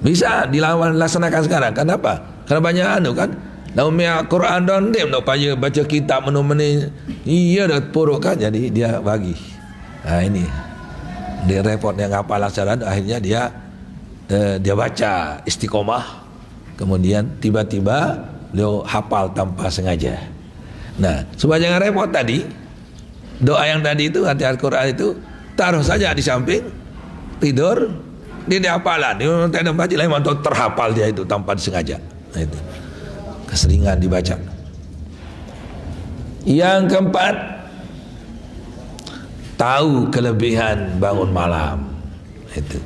Bisa dilaksanakan sekarang. Kenapa? Karena banyak kan. Naumnya Quran dan dia payah baca kitab menu-menu. Iya dah puruk kan. Jadi dia bagi. Nah ini. Dia repot yang hafal secara akhirnya dia baca istiqomah. Kemudian tiba-tiba beliau hafal tanpa sengaja. Nah, supaya jangan repot tadi, doa yang tadi itu hati Al-Quran itu taruh saja di samping tidur, dia hafalan. Dia tidak baca lain untuk terhafal dia itu tanpa disengaja. Nah, itu keseringan dibaca. Yang keempat, tahu kelebihan bangun malam. Itu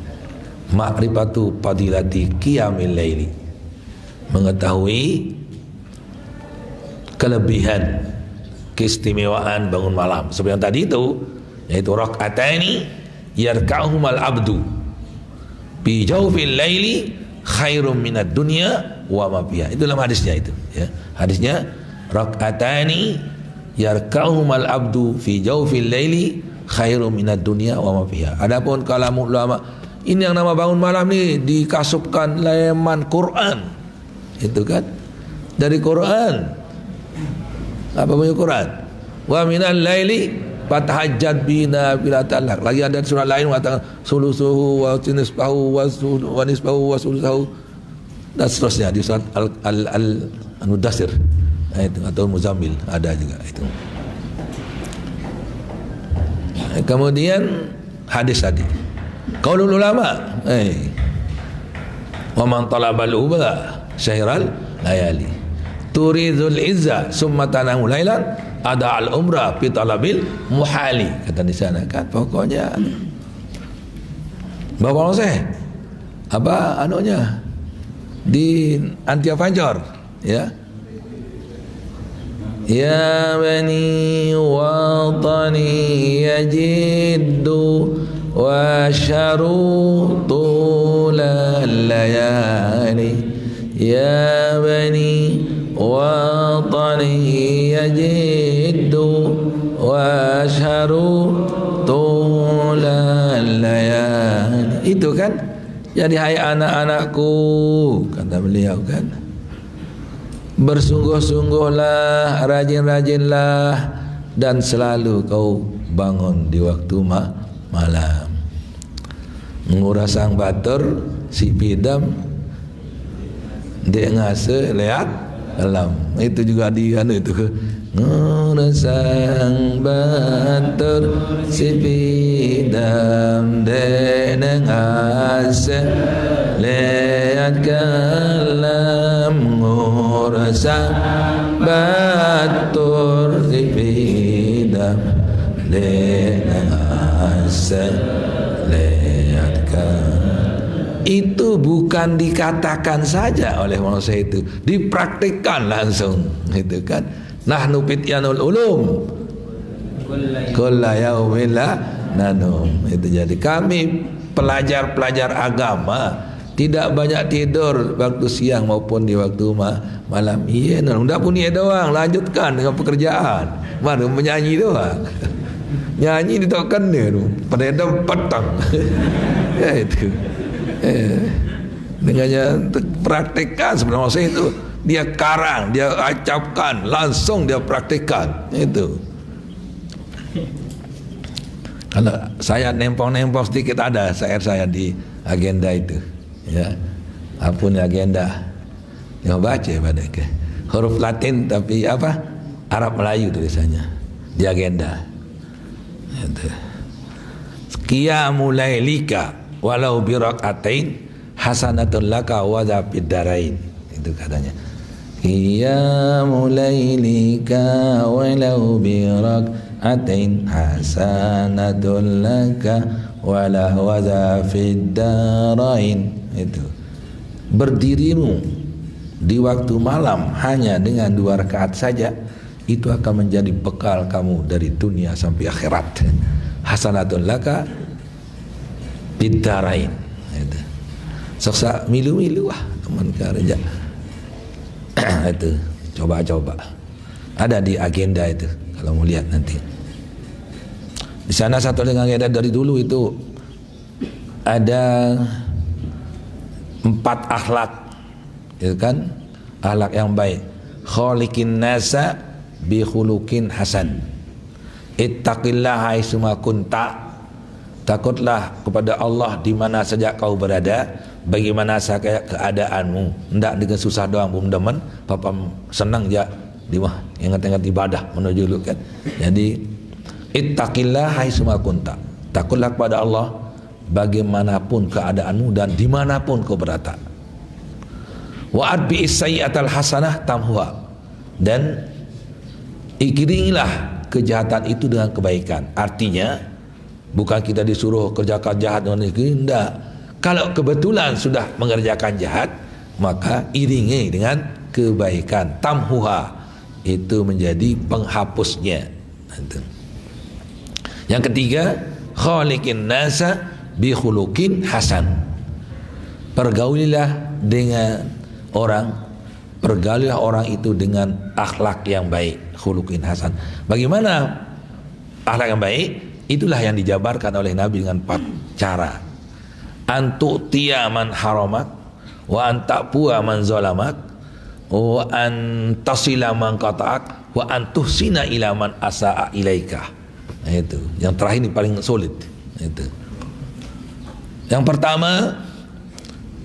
Ma'rifatu fadilati qiyamil laili, mengetahui kelebihan keistimewaan bangun malam. Seperti yang tadi itu, yaitu rakaatani yarka'uhumal abdu bi jawfil laili khairum minad dunya wa ma fiha. Itu dalam hadisnya itu, ya. Hadisnya rakaatani yarka'uhumal abdu fi jawfil laili khairum minad dunya wa ma fiha. Adapun kalamul ulama, ini yang nama bangun malam ni dikasupkan leman Quran. Itu kan dari Quran. Apa punya Quran? Wa minal laili fatahajjat bina bila talak. Lagi ada surah lain mengatakan sulusuhu wa nisfahu wa nisfahu wa sulusuhu dan seterusnya di surat Al-Mudaththir itu, atau Muzammil ada juga itu. Kemudian hadis tadi qaulul ulama, wa man talabal uba syairal layali turidul izza summa tanamu lailan ada al umrah fi talabil muhali, kata di sana kan. Pokoknya bawa saya apa anunya di Antia Fajr, ya. Ya bani watani yajiddu wa syarutul layali, ya bani watani yajiddu wa syarutul layali. Itu kan, jadi hai anak-anakku, kata beliau kan, bersungguh-sungguhlah, rajin-rajinlah, dan selalu kau bangun di waktu malam. Ngurasang batur si pidam dia ngase lihat alam. Itu juga di anu itu, ngurasang batur si pidam dia ngase lihat kalam. Ngurasang batur si pidam dia ngase lihat kalam. Itu bukan dikatakan saja oleh manusia, itu dipraktikkan langsung, gitu kan. Nahnu fityanul ulum kulla yaumin la nanum. Itu jadi kami pelajar-pelajar agama tidak banyak tidur waktu siang maupun di waktu malam. Iya, ndak punya doang, lanjutkan dengan pekerjaan. Baru menyanyi doang. Nyanyi ditokan dia tu pada petang. Ya itu. Dengannya praktekkan sebenarnya itu, dia karang, dia acapkan, langsung dia praktekkan itu. Kalau saya nempong-nempong sedikit ada syair saya di agenda itu, ya. Apapun agenda yang baca pada ke huruf Latin tapi apa Arab Melayu tulisannya di agenda. Itu. Qiyamul lailika walau bi rak'atain hasanatun laka wa dzafid darain. Itu katanya. Qiyamul lailika walau bi rak'atain hasanatun laka wa dzafid darain. Itu. Berdirimu di waktu malam hanya dengan 2 rakaat saja, itu akan menjadi bekal kamu dari dunia sampai akhirat. Hasanatun laka bidarain. Itu. Seksa milu-milu teman kerja. Itu coba-coba. Ada di agenda itu kalau mau lihat nanti. Di sana satu dengan agenda dari dulu itu ada 4 akhlak. Itu kan akhlak yang baik. Khaliqin nasa bi khuluqin hasan. Ittaqillaha haitsuma kunta. Takutlah kepada Allah di mana saja kau berada, bagaimana saja keadaanmu. Hendak dengan susah doang pun demen, papa senang ya di mah ingat-ingat ibadah menuju lu kan. Jadi ittaqillah haitsuma kunta. Takutlah kepada Allah bagaimanapun keadaanmu dan dimanapun kau berada. Wa adbi sayyi'atal hasanah tamhuha. Dan iringilah kejahatan itu dengan kebaikan. Artinya bukan kita disuruh kerjakan jahat dengan negeri, tidak. Kalau kebetulan sudah mengerjakan jahat, maka iringi dengan kebaikan. Tamhuha, itu menjadi penghapusnya. Yang ketiga, khaliqin nasa bi khuluqin hasan. Pergaulilah dengan orang, pergaulilah orang itu dengan akhlak yang baik, khuluqin hasan. Bagaimana akhlak yang baik? Itulah yang dijabarkan oleh Nabi dengan 4 cara. Antu'tiya man haramak, wa anta'pu'a man zalamak, wa antasila man qata'ak, wa antuhsina ila man asa'a ilaika. Nah, itu yang terakhir ini paling sulit. Itu yang pertama,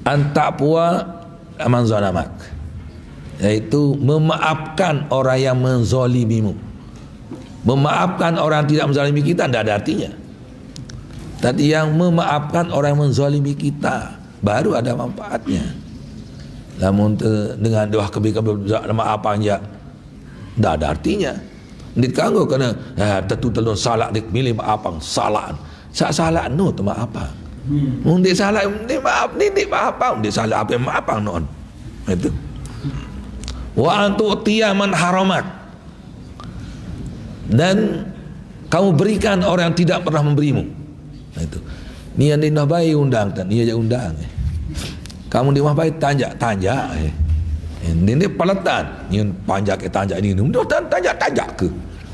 anta'pu'a man zalamak, yaitu memaafkan orang yang menzalimimu. Memaafkan orang yang tidak menzalimi kita tidak ada artinya. Tadi yang memaafkan orang yang menzalimi kita baru ada manfaatnya. Namun dengan doa kebaikan maafan ya tidak ada artinya. Ndik kanggo kena tentu telun salah dik milih maafan salah. Salah no tu maafan. Mun dik salah ndik maaf ndik maafan, ndik salah apa maafan non. Itu. Wa antu tiyaman haramak. Dan kamu berikan orang yang tidak pernah memberimu. Nah, itu ni yang dah baik undang tan dia je undang kamu di mah baik tanjak ini palatan ni panjak ke tanjak ni tanjak ke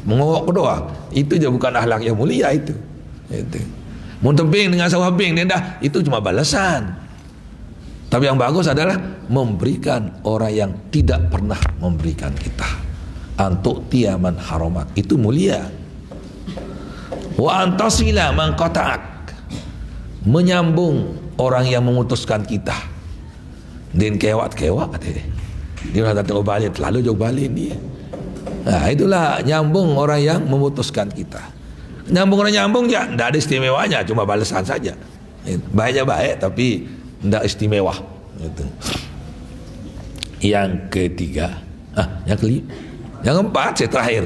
mengawak ke doa itu je bukan akhlak yang mulia itu mun tembing dengan sawabing dia dah itu cuma balasan. Tapi yang bagus adalah memberikan orang yang tidak pernah memberikan kita. Antuk tiaman haramak, itu mulia. Wa antasila man qata'ak, menyambung orang yang memutuskan kita. Din kewat dia dah datang balik, lalu jauh balik dia. Nah, itulah nyambung orang yang memutuskan kita. Nyambung orang nyambung ya, tidak ada istimewanya, cuma balasan saja. Baiknya baik, tapi tidak istimewa. Itu. Yang ketiga, yang keempat, saya terakhir.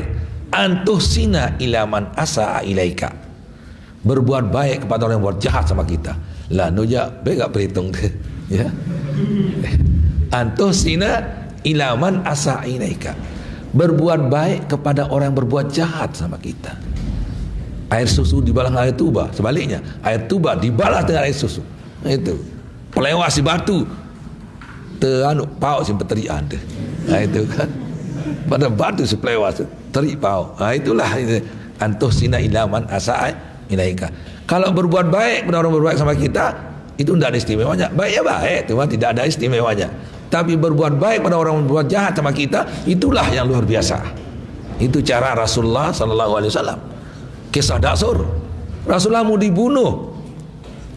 Antuhsina ilaman asa'a ilaika, berbuat baik kepada orang yang buat jahat sama kita. Lah nuja begak berhitung ya. Antuhsina ilaman asa'a ilaika, berbuat baik kepada orang yang berbuat jahat sama kita. Air susu dibalas dengan air tuba, sebaliknya air tuba dibalas dengan air susu. Itu pelewas si batu teranu pau si peterian tu. Nah, itu kan pada batu si pelewas terik pau. Nah, itulah antuhsina ilaman asa'a ilaika. Kalau berbuat baik kepada orang berbuat sama kita, itu tidak ada istimewanya. Baik ya baik, cuma tidak ada istimewanya. Tapi berbuat baik pada orang yang berbuat jahat sama kita, itulah yang luar biasa. Itu cara Rasulullah sallallahu alaihi wasallam. Kisah Daksur, Rasulullah mau dibunuh,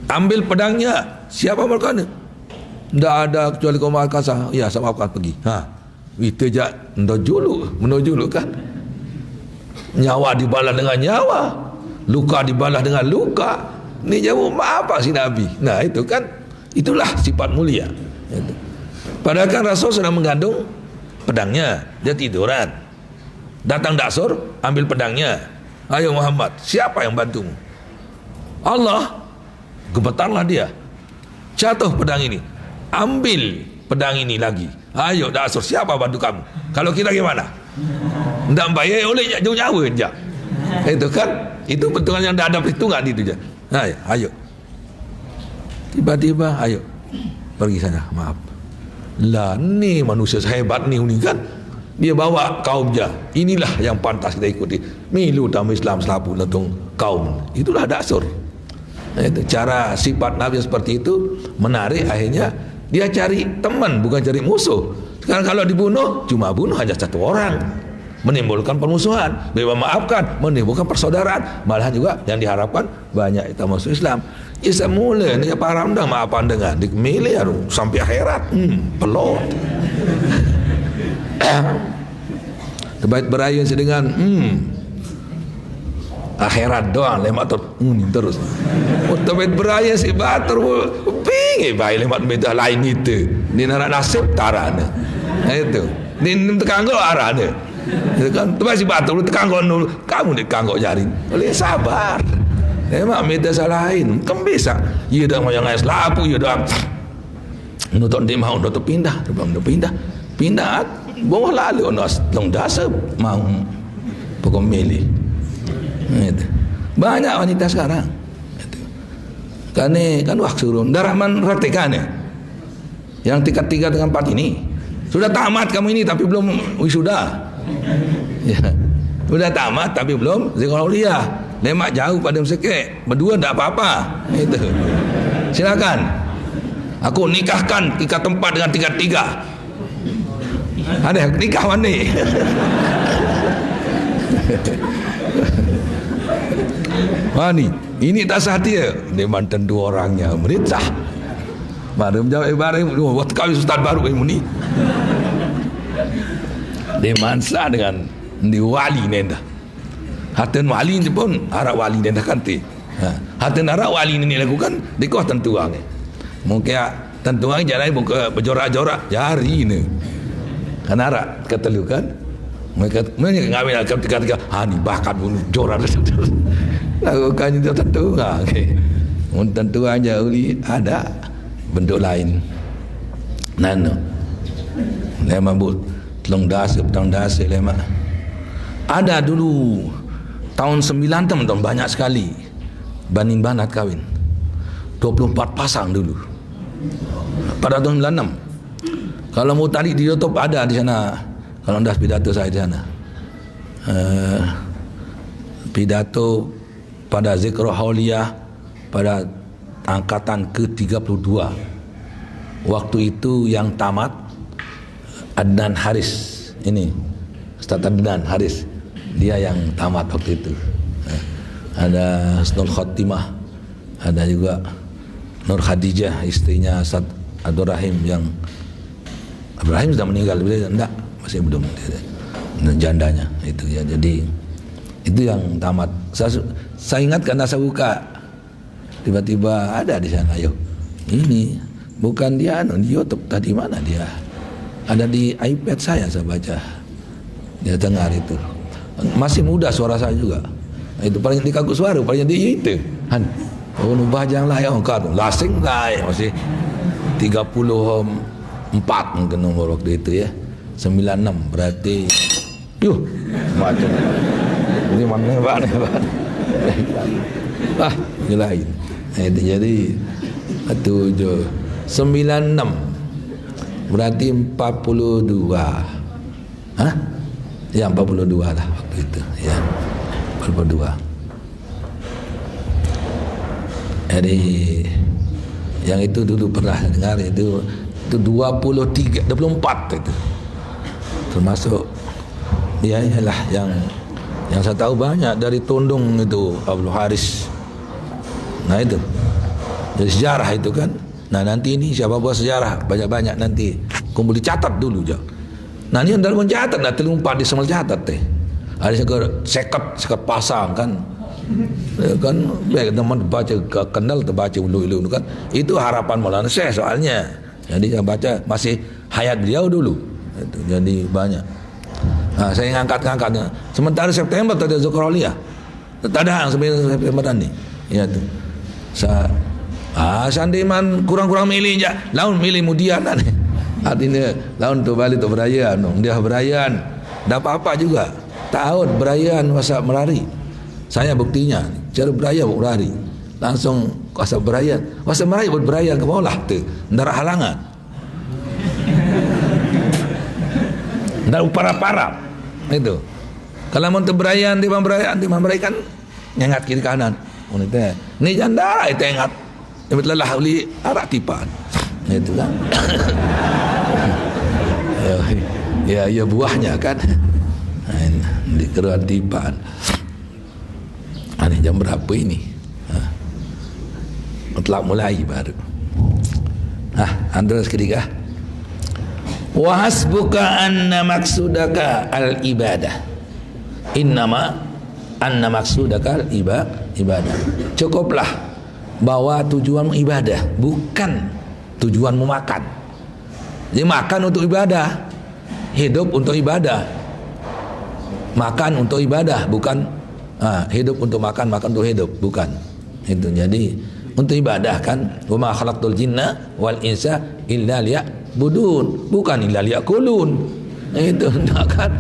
ambil pedangnya, siapa mereka ni? Tidak ada kecuali kaum Al-Qasah. Ya, sama akan pergi. Kita jak menojulu kan? Nyawa dibalas dengan nyawa, luka dibalas dengan luka. Ni jauh apa si Nabi? Nah, itu kan, itulah sifat mulia. Itu. Padahal kan Rasul sedang mengandung pedangnya, dia tiduran. Datang Daksur, ambil pedangnya. Ayo Muhammad, siapa yang bantumu? Allah. Gemetarlah dia. Jatuh pedang ini. Ambil pedang ini lagi. Ayo Daksur, siapa bantu kamu? Kalau kita gimana? Tidak bayar oleh jauh nyawa je. Itu kan, itu perhitungan yang tidak ada perhitungan itu je. Ayo. Tiba-tiba, ayo pergi sana, maaf. Lah ni manusia sehebat ni kan. Dia bawa kaum je. Inilah yang pantas kita ikuti. Milu tamu Islam selapu letung kaum. Itulah Daksur. Itu cara sifat Nabi seperti itu menarik. Akhirnya dia cari teman, bukan cari musuh. Sekarang kalau dibunuh, cuma bunuh hanya satu orang, menimbulkan permusuhan. Dia memaafkan, menimbulkan persaudaraan. Malahan juga yang diharapkan banyak kita masuk Islam. Ya semula ni para undang maafan dengan dikemilih sampai akhirat. Pelot. Kebaik beraya dengan akhirat doang lemak terus. Kebaik beraya si batur pingin baik lemak beda lain itu. Ni nak nasib tarana. Itu. Ni tekanggo arane. Itu kan tu si batur tekanggo kamu tekanggo jari. Boleh sabar. Memang minta salahin. Kan bisa. Ya dah mau yang lapu, ya dah. Nutuk dia mau nutuk pindah, pindah. Bawah lalu long dasa mau pokok milih. Gitu. Banyak wanita sekarang. Gitu. Kan waktu surun. Darahman praktikannya. Yang tingkat 3 dengan 4 ini. Sudah tamat kamu ini tapi belum wisuda. Ya. Sudah tamat tapi belum zikruliyah. Lemak jauh pada sikit. Berdua tak apa-apa. Itu. Silakan. Aku nikahkan tingkat 4 dengan tingkat 3. Ada nikah mana? Wani, ini tak sah dia. Dia mantan 2 orangnya merintah. Baru menjawab bareng, waktu kami ustaz baru ini. Dia mansa dengan di wali nenda. Hatan wali ni pun harap wali nenda kanti. Hatan harap wali ni lakukan di kau tentu ang. Mungkin tentu ang jalan buka berjorak-jorak jari ni. Kan harap kata lu kan. Mereka ngambil ketika ni bakat bunuh jorak. Lakukan itu tentu ang. Tentu aja uli ada bentuk lain. Nano. Lema but telung das lema. Ada dulu tahun 9 teman-teman banyak sekali Banin Banat kawin 24 pasang dulu pada tahun 96. Kalau mau tarik di YouTube ada di sana. Kalau das pidato saya di sana. Pidato pada Zikra Hauliyah pada angkatan ke-32. Waktu itu yang tamat Adnan Haris. Ini Ustaz Adnan Haris. Dia yang tamat waktu itu. Ada Husnul Khotimah. Ada juga Nur Khadijah, istrinya Ustaz Abdul Rahim yang Ibrahim sudah meninggal, beliau enggak, masih belum jandanya itu ya. Jadi itu yang tamat. Saya ingat karena saya buka tiba-tiba ada di sana. Yo, ini bukan dia di YouTube tadi, mana dia? Ada di iPad saya baca. Dia dengar itu. Masih muda suara saya juga. Itu paling dikaku suara paling di itu. Han. Oh nubajang lah yang kau lasing lah masih 34 mungkin nomor waktu itu ya. 96 berarti yuh macam ini mana Pak. Ini lain. Itu jadi 96 berarti 42. Hah? Ya 42 lah waktu itu ya. 42. Jadi yang itu dulu pernah dengar itu 24 itu. Termasuk ya ialah yang saya tahu banyak dari Tondong itu Abdul Haris. Nah itu. Jadi sejarah itu kan. Nah nanti ini siapa buat sejarah banyak-banyak nanti kumpul dicatat dulu je. Nah ini dalam mencatat dah terlumpah di semal catat teh. Ada sekat pasang kan. Kan baik teman baca kenal terbaca ulu-ulu kan. Itu harapan Maulana Syekh soalnya. Jadi saya baca masih hayat beliau dulu. Itu jadi banyak. Nah, saya ngangkat-ngangkatnya. Sementara September tak ada Zukroliyah. Tak ada yang sebenarnya September ni. Ya tu. Sandiman kurang-kurang milih je. Laun milih mudian ni. Artinya laun tu balik tu berayaan. Dia berayaan. Tak apa-apa juga. Tahun berayaan masa melari. Saya buktinya. Cara berayaan buat berlari. Langsung kuasa berayaan. Kuasa melari buat berayaan ke bawah tu. Ndara halangan. Ndara upara-para. Itu. Kalau mau berayaan di berayaan kan nyengat kiri kanan. Ini jandara itu nyengat. Yang lelah uli arak tipan. Itu kan. ya buahnya kan. Di keruan tipan. Ini jam berapa ini? Telah mulai baru. Andros ketiga. Wa hasbuka anna maksudaka al ibadah. Innama anna maksudaka al ibadah. Cukuplah bahwa tujuanmu ibadah, bukan tujuanmu makan. Jadi makan untuk ibadah, hidup untuk ibadah. Makan untuk ibadah, bukan hidup untuk makan, makan untuk hidup, bukan. Itu jadi untuk ibadah kan, wa ma khalaqtul jinna wal insa illa liya'budun, bukan illa liya'kulun. Itu enggak kan,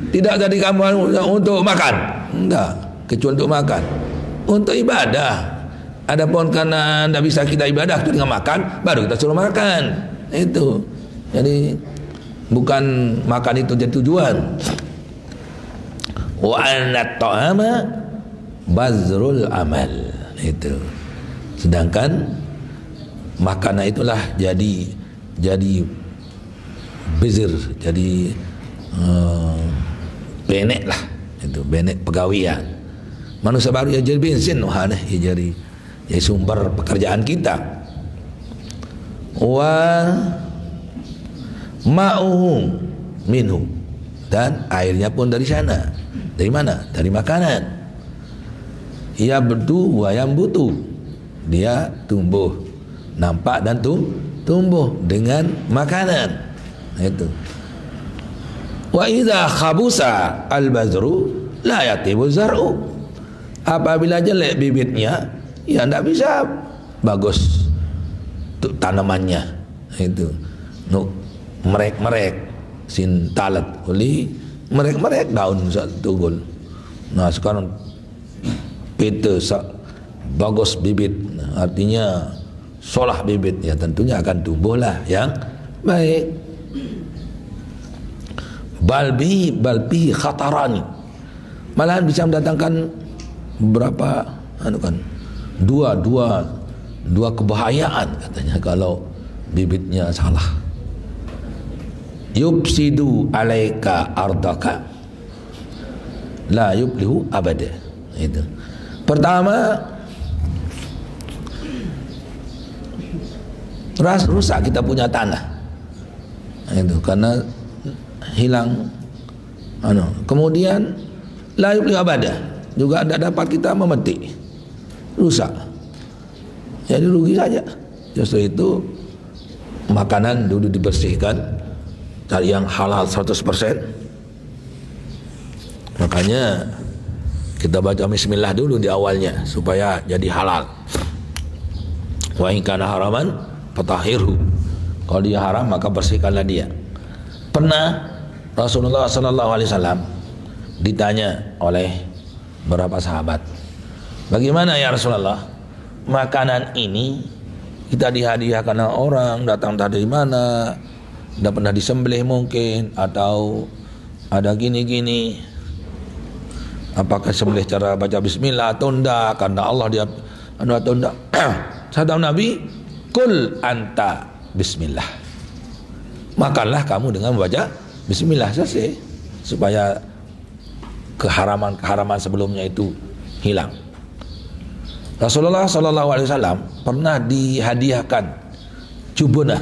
tidak jadi kamu untuk makan, enggak, kecuali untuk makan, untuk ibadah. Adapun karena tidak bisa kita ibadah dengan makan, baru kita suruh makan. Itu jadi bukan makan itu jadi tujuan. Wa anna ta'ama bazrul amal. Itu sedangkan makanan itulah jadi bezir, jadi benek lah, itu benek pegawian manusia baru ya, jadi bensin ya, jadi sumber pekerjaan kita. Wa ma'uhu minhu, dan airnya pun dari sana. Dari mana? Dari makanan. Ya berdu wa yambutu, dia tumbuh, nampak dan tumbuh dengan makanan. Itu. Wa idza khabusa al-bazru la yatibu zar'u, apabila jelek bibitnya, ya tidak bisa bagus untuk tanamannya. Itu merek sin talat uli merek daun tunggul. Nah sekarang pete bagus bibit, artinya solah bibit, ya tentunya akan tumbuhlah yang baik. Balbi khatarani, malahan bisa mendatangkan beberapa dua kebahayaan katanya kalau bibitnya salah. Yubsidu alaika ardaka la yublihu abada. Itu pertama, rusak kita punya tanah itu karena hilang kemudian la yublihu abada, juga tidak dapat kita memetik, rusak, jadi rugi saja. Justru itu makanan dulu dibersihkan, cari yang halal 100%. Makanya kita baca bismillah dulu di awalnya supaya jadi halal. Wa in kana haraman fatahhirhu, kalau dia haram maka bersihkanlah dia. Pernah Rasulullah SAW ditanya oleh beberapa sahabat, bagaimana ya Rasulullah, makanan ini kita dihadiahkan orang, datang dari mana, tidak pernah disembelih mungkin, atau ada gini-gini, apakah sembelih cara baca bismillah atau enggak, karena Allah dia atau enggak. Kata Nabi, kul anta bismillah, makanlah kamu dengan membaca bismillah, selesai, supaya keharaman sebelumnya itu hilang. Rasulullah SAW pernah dihadiahkan jubunah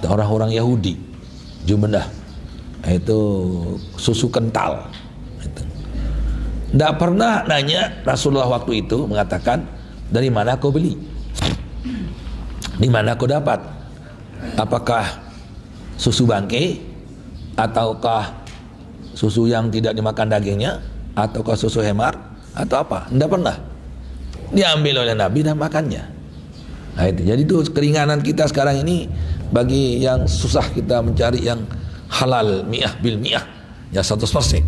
orang-orang Yahudi, jubunah itu susu kental. Tidak pernah nanya Rasulullah waktu itu mengatakan, dari mana kau beli, di mana kau dapat, apakah susu bangkai ataukah susu yang tidak dimakan dagingnya, ataukah susu hemar atau apa. Tidak pernah, diambil oleh Nabi dan makannya. Nah itu, jadi itu keringanan kita sekarang ini. Bagi yang susah kita mencari yang halal mi'ah bil mi'ah, ya 100%,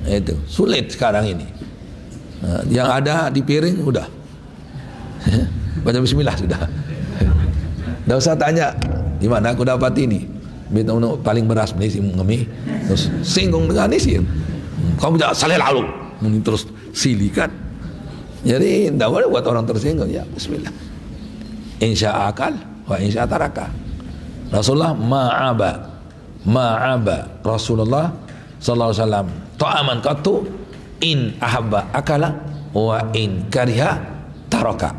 itu sulit sekarang ini. Nah, yang ada di piring udah baca bismillah sudah. Tidak usah tanya di mana aku dapat ini. Betul paling beras nih ngemi, terus singgung dengan ini, kamu jangan salah lalu, terus silikan. Jadi tidak boleh buat orang tersinggung. Ya bismillah, insya akal wa insya taraka. Rasulullah ma'aba Rasulullah sallallahu alaihi wasallam ta'aman qattu in ahabba akala wa in kariha taraka.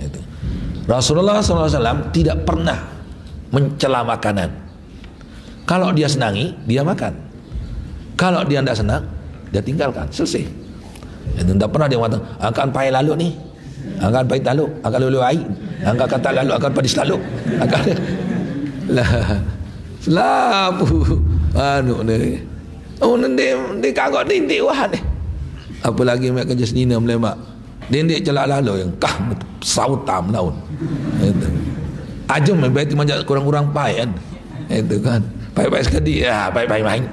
Itu. Rasulullah sallallahu alaihi wasallam tidak pernah mencela makanan. Kalau dia senangi, dia makan. Kalau dia tidak senang, dia tinggalkan, selesai. Itu tidak pernah dia mengatakan, akan pahit lalu nih, akan pahit lalu, akan lalu air, akan kata lalu, akan pedis lalu, akan selapu ni. Oh nanti kagak dinti wah ni. Apalagi mak kerja seni melemak. Dendek celak lalu yang kah sautam laun. Itu. Ajum berarti macam kurang-kurang pai kan. Itu kan. Pai-pai sekali pai-pai main.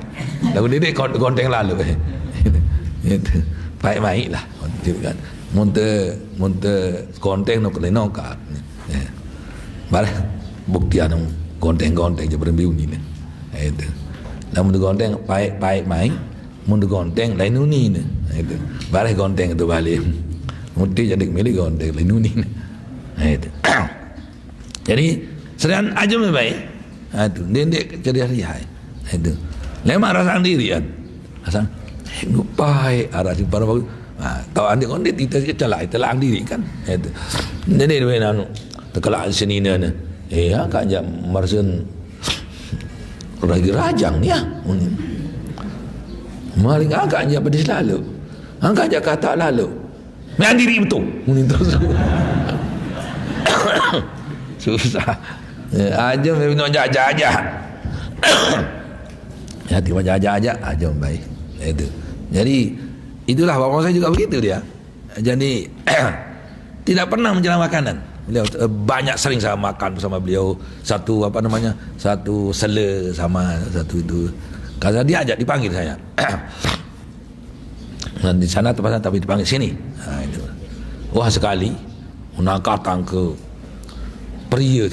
Lalu dendek gonteng lalu. Itu. Pai main lah. Itu kan. Munte gonteng nak lenong ka. Bare bukti anu gonteng-gonteng je berembiu ni. Itu. Lamun gonteng pai main, mun gonteng lain nuni ni. Itu. Bare gonteng tu balik. Mesti jadi milik gonteng lain nuni. Itu. Jadi serian ajam baik. Itu dendek jadi hari. Itu. Lemah rasang diri kan. Rasang ngupai arah si para bagus. Tahu anda kondet kita celak diri kan. Itu. Jadi dia anu tekelak sini ni. Kan jam marsen lagi rajang ni ya. Maling agak je pedis lalu. Angkat je kata lalu. Main diri betul. Ini terus. Susah. Aja memang jajah aja. Ya tiba jajah aja aja baik. Itu. Jadi itulah bapak saya juga begitu dia. Jadi tidak pernah menjelang makanan. Beliau banyak sering saya makan bersama beliau. Satu satu sela sama satu itu. Kalau dia ajak dipanggil saya. Dan di sana tempat tapi dipanggil sini. Itu. Wah sekali nak datang ke pria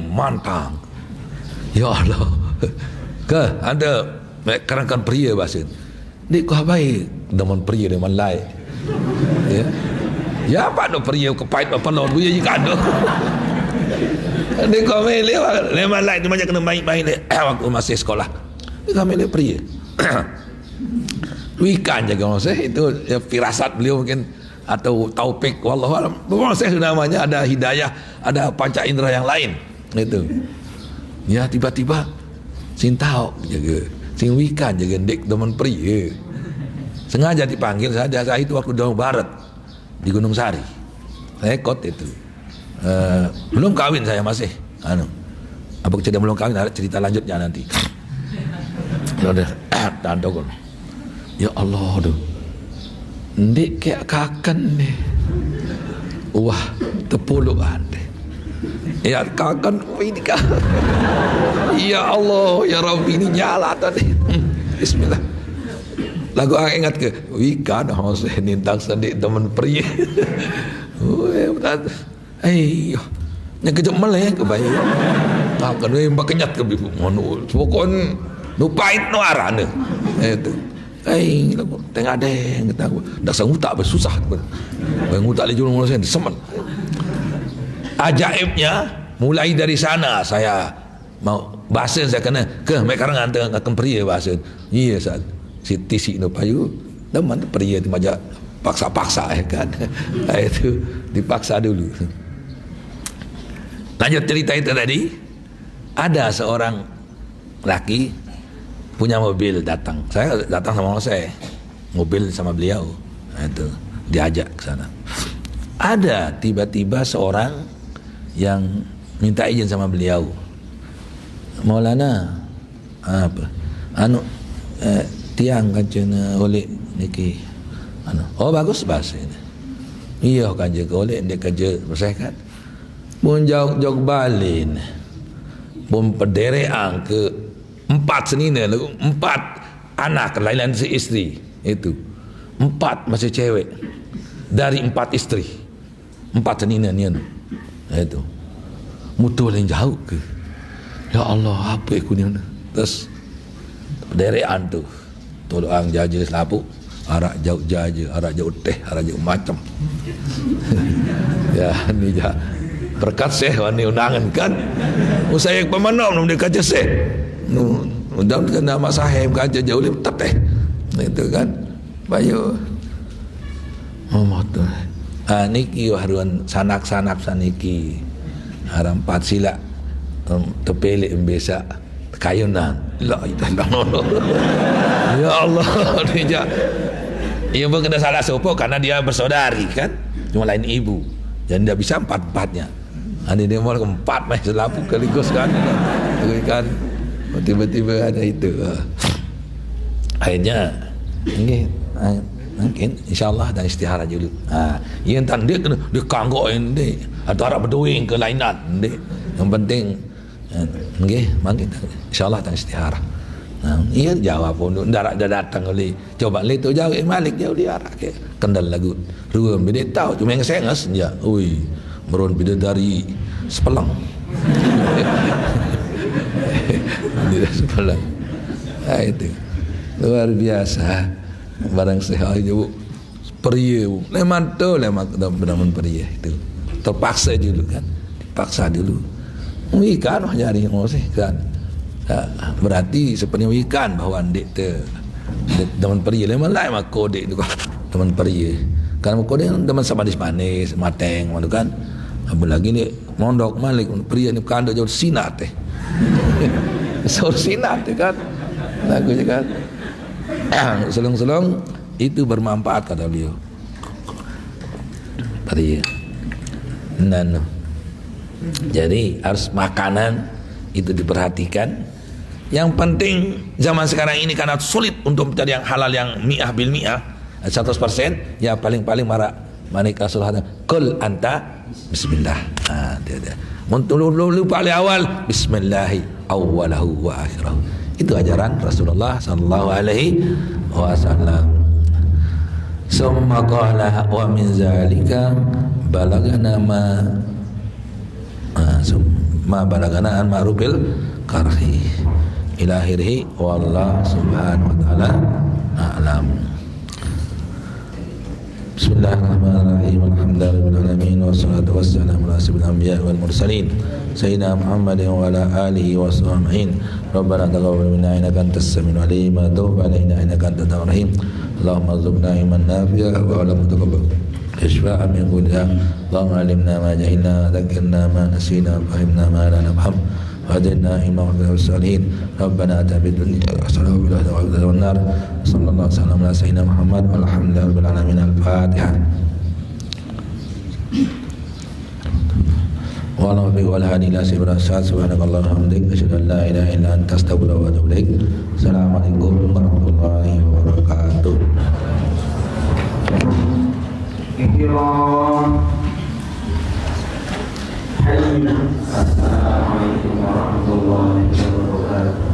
mantang. Ya Allah. Ke anda kerangkan pria bahasa. Ni kau baik demen pria demen lai. Ya. Ya apa nak pria kepait apa lawan dia jika ada. Ni kau mele demen lai tu macam kena main-main waktu masih sekolah. Ni kau mele pria. Wikan jaga saya itu ya, firasat beliau mungkin atau taufik wallahu alam. Bapak saya namanya ada hidayah, ada panca indera yang lain. Itu. Ya tiba-tiba sing tahu jaga, sing wikan jaga dek demen pria. Sengaja dipanggil saya itu waktu Jawa Barat di Gunung Sari. Saya ikut itu. Belum kawin saya masih. Apa cerita belum kawin ada cerita lanjutnya nanti. Udah tandok. Ya Allah tu. Ndik kayak kakan ni. Wah, tepuluhan deh. Ya kakan ini kah? Ya Allah, ya Rabbi ini nyala tadi. Bismillah. Lagu aku ingat ke? Wikan saya nintang sendik teman pria. Yang kejap melek ke bayi. Akan yang kenyat ke bibu. Pokoknya nupait no arana. Itu. Tengah deng kata aku. Dah sang utak bersusah. Bang utak le julung sen semen. Ajaibnya mulai dari sana saya mau bahasa saya kena ke mek karang anteng akan pria bahasa. Iya saat si no payu dan mana pria di majak paksa-paksa kan. Itu dipaksa dulu. Lanjut cerita itu tadi. Ada seorang laki punya mobil datang. Saya datang sama orang saya. Mobil sama beliau. Itu diajak ke sana. Ada tiba-tiba seorang yang minta izin sama beliau. Maulana apa? Tiang kancana oleh niki. Oh bagus bahasa ini. Iya kanja oleh dia kerja bersehat. Pun jauh balin. Pun pedereang ke 4 senina, 4 anak lain-lain si isteri itu 4 masih cewek dari 4 isteri 4 senina ni itu mutul yang jauh ke ya Allah apa aku ni terus derean tu tolong jaja selapu arak jauh jaja arak jauh teh arak jauh macam ya ni jah berkat seh wani undangan kan saya pemenom dia kaca seh mudah kena nama sahib kaca jauh lebih teteh itu kan bayu tu niki haruan sanak-sanak saniki haram 4 sila tepelek membesa kayunan la ilaha ya Allah dia ia pun kena salah sopo karena dia bersaudari kan cuma lain ibu jadi dia bisa 4-4-nya ini dia mau 4 mai selapu kaligus kan tiba-tiba ada itu akhirnya ini Mungkin insya-Allah dan istihara dulu. Yang tanda dia kanggoin dia atau harap berduing ke lainan dia. Yang penting nggih mangke insya-Allah dan istihara. Ia jawab pun dah datang oleh coba le tu jauh Malik jauh dia arah ke kendal lagu. Ruang bida tahu cuma yang sengas ya. Ui, meron bidadari sepelang. Dia sepelang. Itu luar biasa. Barang sehat je bu peria bu leman tu leman benar-benar peria itu terpaksa dulu kan dipaksa dulu ikan wah nyari ngoseh kan berarti sepenuhnya ikan bahawa dek tu teman peria leman lain mak kodek tu teman peria kan kodek teman manis mateng mana kan apalagi ni mondok Malik peria ni kanduk jauh sinat teh so sinat kan lagu je kan selong-selong itu bermanfaat kata beliau. Tadi jadi harus makanan itu diperhatikan. Yang penting zaman sekarang ini karena sulit untuk mencari yang halal yang mi'ah bil mi'ah 100%, ya paling-paling manika sulhatan kul anta bismillah. Dia lupa awal bismillahi awwalahu wa akhirahu. Itu ajaran Rasulullah sallallahu alaihi wasallam. Summa qala wa min zalika balagana ma balagana an ma'rubil karhi ila akhirih wallahu subhanahu wa ta'ala a'lam. Bismillahirrahmanirrahim. Alhamdulillahirabbil alamin wassalatu wassalamu ala asyrofil anbiya'i wal mursalin sayyidina Muhammadin wa ala alihi washabbihi. Rabbana taqabbal minna innaka antas samiul alim wa tub alaina innaka antat tawwabur rahim. Allahumma rzuqna ilman nafi'a wa 'ilman mutaqabbal ishfa'a min kulli dha. Allahumma 'allimna ma jahilna dhakkirna ma nasina fahimna ma la nafham وهدنا إلى معرفة الصالحين. ربنا آتنا في الدنيا حسنة وفي الآخرة حسنة والنار. صلى الله وسلم على سيدنا محمد والحمد لله رب العالمين. الفاتحة. اللهم بك والهادي إلى سبيل الرشاد. سبحانك اللهم وبحمدك أشهد أن لا إله إلا أنت أستغفرك وأتوب إليك. السلام عليكم ورحمة الله وبركاته. Assalamualaikum warahmatullahi wabarakatuh.